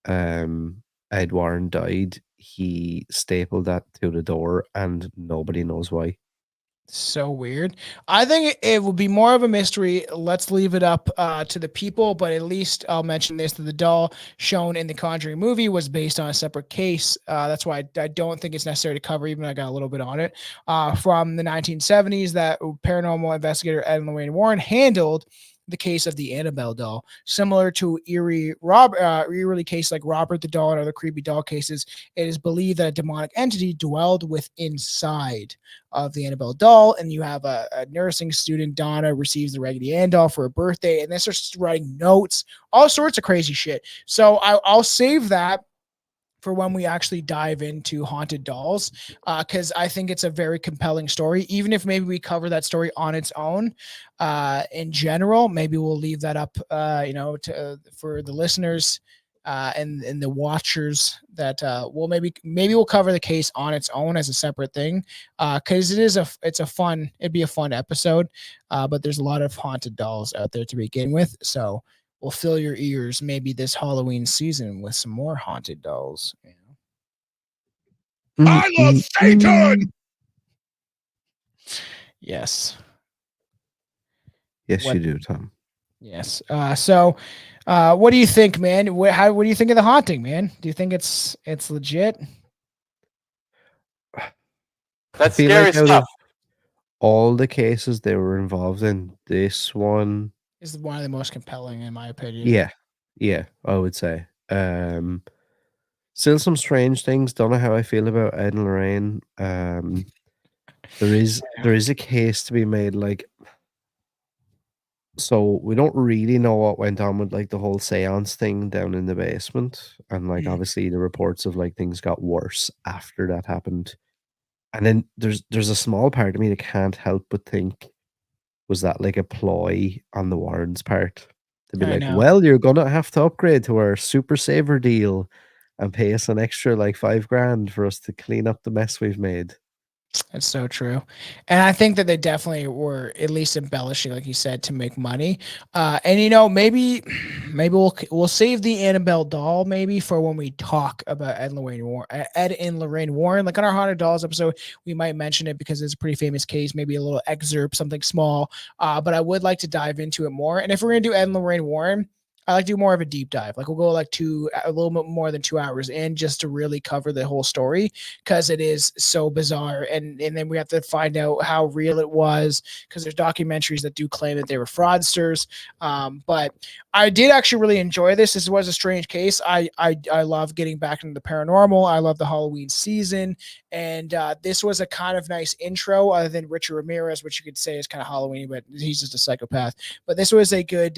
Ed Warren died, he stapled that to the door, and nobody knows why. So weird. I think it will be more of a mystery. Let's leave it up to the people, but at least I'll mention this, that the doll shown in the Conjuring movie was based on a separate case. That's why I don't think it's necessary to cover, even though I got a little bit on it, from the 1970s that paranormal investigator Ed and Lorraine Warren handled the case of the Annabelle doll, similar to eerie case like Robert the doll and other creepy doll cases. It is believed that a demonic entity dwelled inside of the Annabelle doll, and you have a nursing student, Donna, receives the Raggedy Ann doll for her birthday, and then starts writing notes, all sorts of crazy shit. So I'll save that for when we actually dive into haunted dolls, because I think it's a very compelling story. Even if maybe we cover that story on its own, in general, maybe we'll leave that up, for the listeners and the watchers that we'll maybe we'll cover the case on its own as a separate thing, because it'd be a fun episode, but there's a lot of haunted dolls out there to begin with, so we'll fill your ears maybe this Halloween season with some more haunted dolls. I love Satan! Yes. Yes, you do, Tom. Yes. So what do you think, man? What do you think of The Haunting, man? Do you think it's legit? That's scary stuff. All the cases they were involved in, this one is one of the most compelling, in my opinion. Yeah, I would say. Still some strange things. Don't know how I feel about Ed and Lorraine. There is a case to be made, like, so we don't really know what went on with like the whole seance thing down in the basement, and like obviously the reports of like things got worse after that happened. And then there's a small part of me that can't help but think, was that like a ploy on the Warrens' part to be well, you're gonna have to upgrade to our super saver deal and pay us an extra like $5,000 for us to clean up the mess we've made. That's so true. And I think that they definitely were at least embellishing, like you said, to make money. And maybe we'll save the Annabelle doll maybe for when we talk about Ed and Lorraine Warren. Like on our Haunted Dolls episode, we might mention it because it's a pretty famous case, maybe a little excerpt, something small. But I would like to dive into it more. And if we're gonna do Ed and Lorraine Warren, I like to do more of a deep dive. Like we'll go like a little bit more than 2 hours in just to really cover the whole story because it is so bizarre. And then we have to find out how real it was because there's documentaries that do claim that they were fraudsters. But I did actually really enjoy this. This was a strange case. I love getting back into the paranormal. I love the Halloween season. And this was a kind of nice intro other than Richard Ramirez, which you could say is kind of Halloween, but he's just a psychopath. But this was a good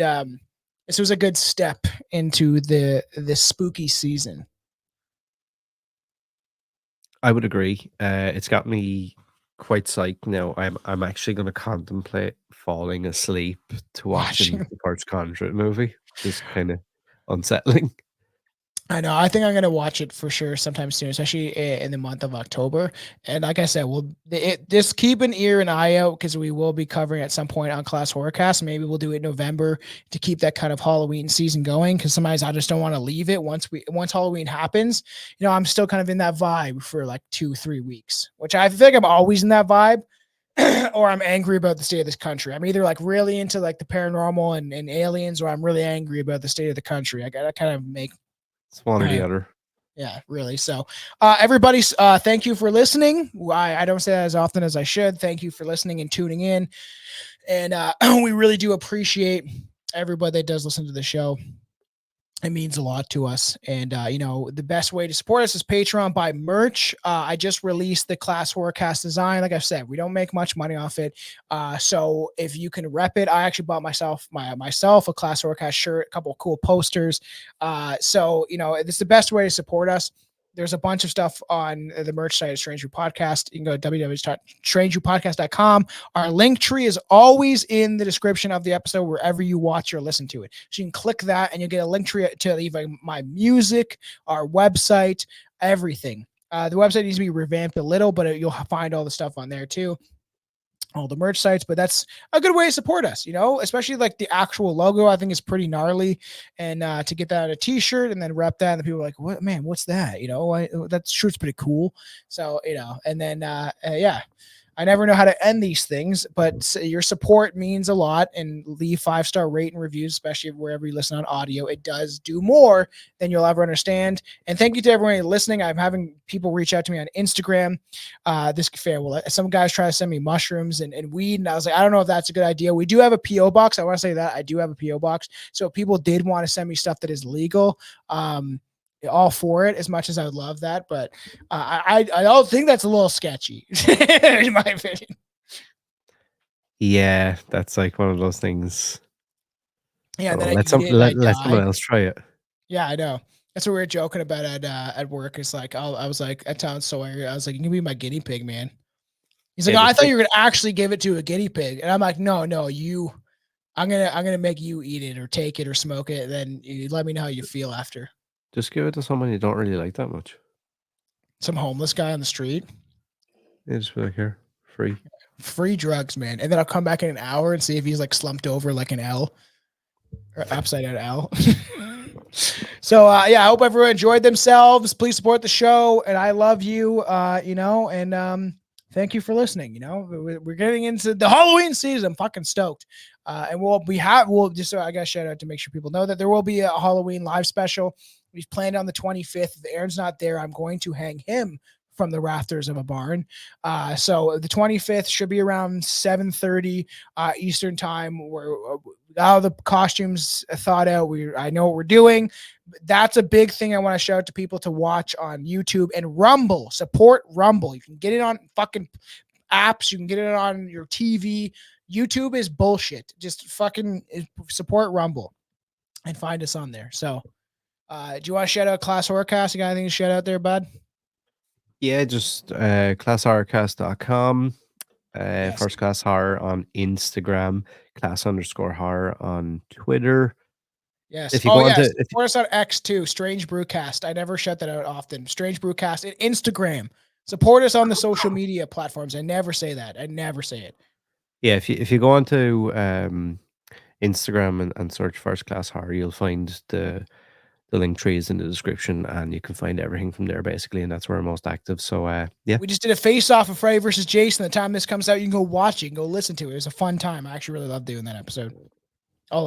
step into the spooky season. I would agree. It's got me quite psyched now. I'm actually going to contemplate falling asleep to watching the first Conjuring movie. Just kind of unsettling. I know. I think I'm gonna watch it for sure sometime soon, especially in the month of October. And like I said, just keep an ear and eye out because we will be covering at some point on Class Horrorcast. Maybe we'll do it in November to keep that kind of Halloween season going. Because sometimes I just don't want to leave it once Halloween happens. I'm still kind of in that vibe for like 2-3 weeks, which I feel like I'm always in that vibe. Or I'm angry about the state of this country. I'm either like really into like the paranormal and aliens, or I'm really angry about the state of the country. I gotta kind of make. It's one or the other. Yeah, really. So, everybody, thank you for listening. I don't say that as often as I should. Thank you for listening and tuning in. And we really do appreciate everybody that does listen to the show. It means a lot to us. And, the best way to support us is Patreon. Buy merch. I just released the Class Horrorcast design. Like I said, we don't make much money off it. So if you can rep it, I actually bought myself a Class Horrorcast shirt, a couple of cool posters. So it's the best way to support us. There's a bunch of stuff on the merch site of Strange Brew Podcast. You can go to www.strangebrewpodcast.com. Our link tree is always in the description of the episode wherever you watch or listen to it. So you can click that and you'll get a link tree to even my music, our website, everything. The website needs to be revamped a little, but you'll find all the stuff on there too. All the merch sites, but that's a good way to support us, especially like the actual logo. I think is pretty gnarly, and to get that on a t-shirt and then rep that, and the people are like, "What, man? What's that?" That shirt's pretty cool. So and then yeah. I never know how to end these things, but your support means a lot, and leave 5-star rate and reviews, especially wherever you listen on audio. It does do more than you'll ever understand. And thank you to everyone listening. I'm having people reach out to me on Instagram. This fair. Well, some guys try to send me mushrooms and weed, and I was like, I don't know if that's a good idea. We do have a PO box. I want to say that I do have a PO box. So if people did want to send me stuff that is legal, all for it as much as I would love that, but I don't think that's a little sketchy in my opinion. Yeah, that's like one of those things. Yeah, let someone else try it. Yeah, I know. That's what we were joking about at work. It's like I was like at Town Sawyer, I was like, "You can be my guinea pig, man." He's like, "Oh, I thought you were gonna actually give it to a guinea pig," and I'm like, "No, you. I'm gonna make you eat it or take it or smoke it. Then you let me know how you feel after." Just give it to someone you don't really like that much. Some homeless guy on the street. Yeah, just be like, here, free drugs, man. And then I'll come back in an hour and see if he's like slumped over like an L or upside down L. So yeah, I hope everyone enjoyed themselves. Please support the show, and I love you. And thank you for listening. We're getting into the Halloween season. I'm fucking stoked. And we'll just so I got a shout out to make sure people know that there will be a Halloween live special. We've planned on the 25th. If Aaron's not there, I'm going to hang him from the rafters of a barn. So the 25th should be around 7:30 Eastern time. We're all the costumes thought out. I know what we're doing. That's a big thing I want to shout out to people to watch on YouTube and Rumble. Support Rumble. You can get it on fucking apps. You can get it on your TV. YouTube is bullshit. Just fucking support Rumble and find us on there. So do you want to shout out Class Horrorcast? You got anything to shout out there, bud? Yeah, just classhorrorcast.com, Yes. First Class Horror on Instagram, class_horror on Twitter. Yes. If you want to support us on X too, Strange Brewcast. I never shut that out often. Strange Brewcast and Instagram. Support us on the social media platforms. I never say that. I never say it. Yeah, if you go onto Instagram and search First Class Horror, you'll find the link trees in the description, and you can find everything from there basically, and that's where we're most active. So yeah, we just did a face-off of Friday versus Jason. The time this comes out, you can go watch it and go listen to it. It was a fun time. I actually really loved doing that episode.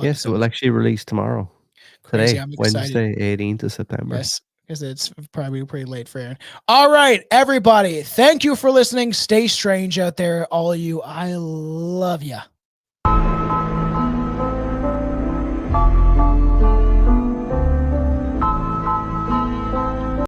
Yes, it will actually release tomorrow. Crazy. Today, I'm excited. Wednesday, 18th of September. Yes, because it's probably pretty late for Aaron. All right, everybody. Thank you for listening. Stay strange out there, all of you. I love you.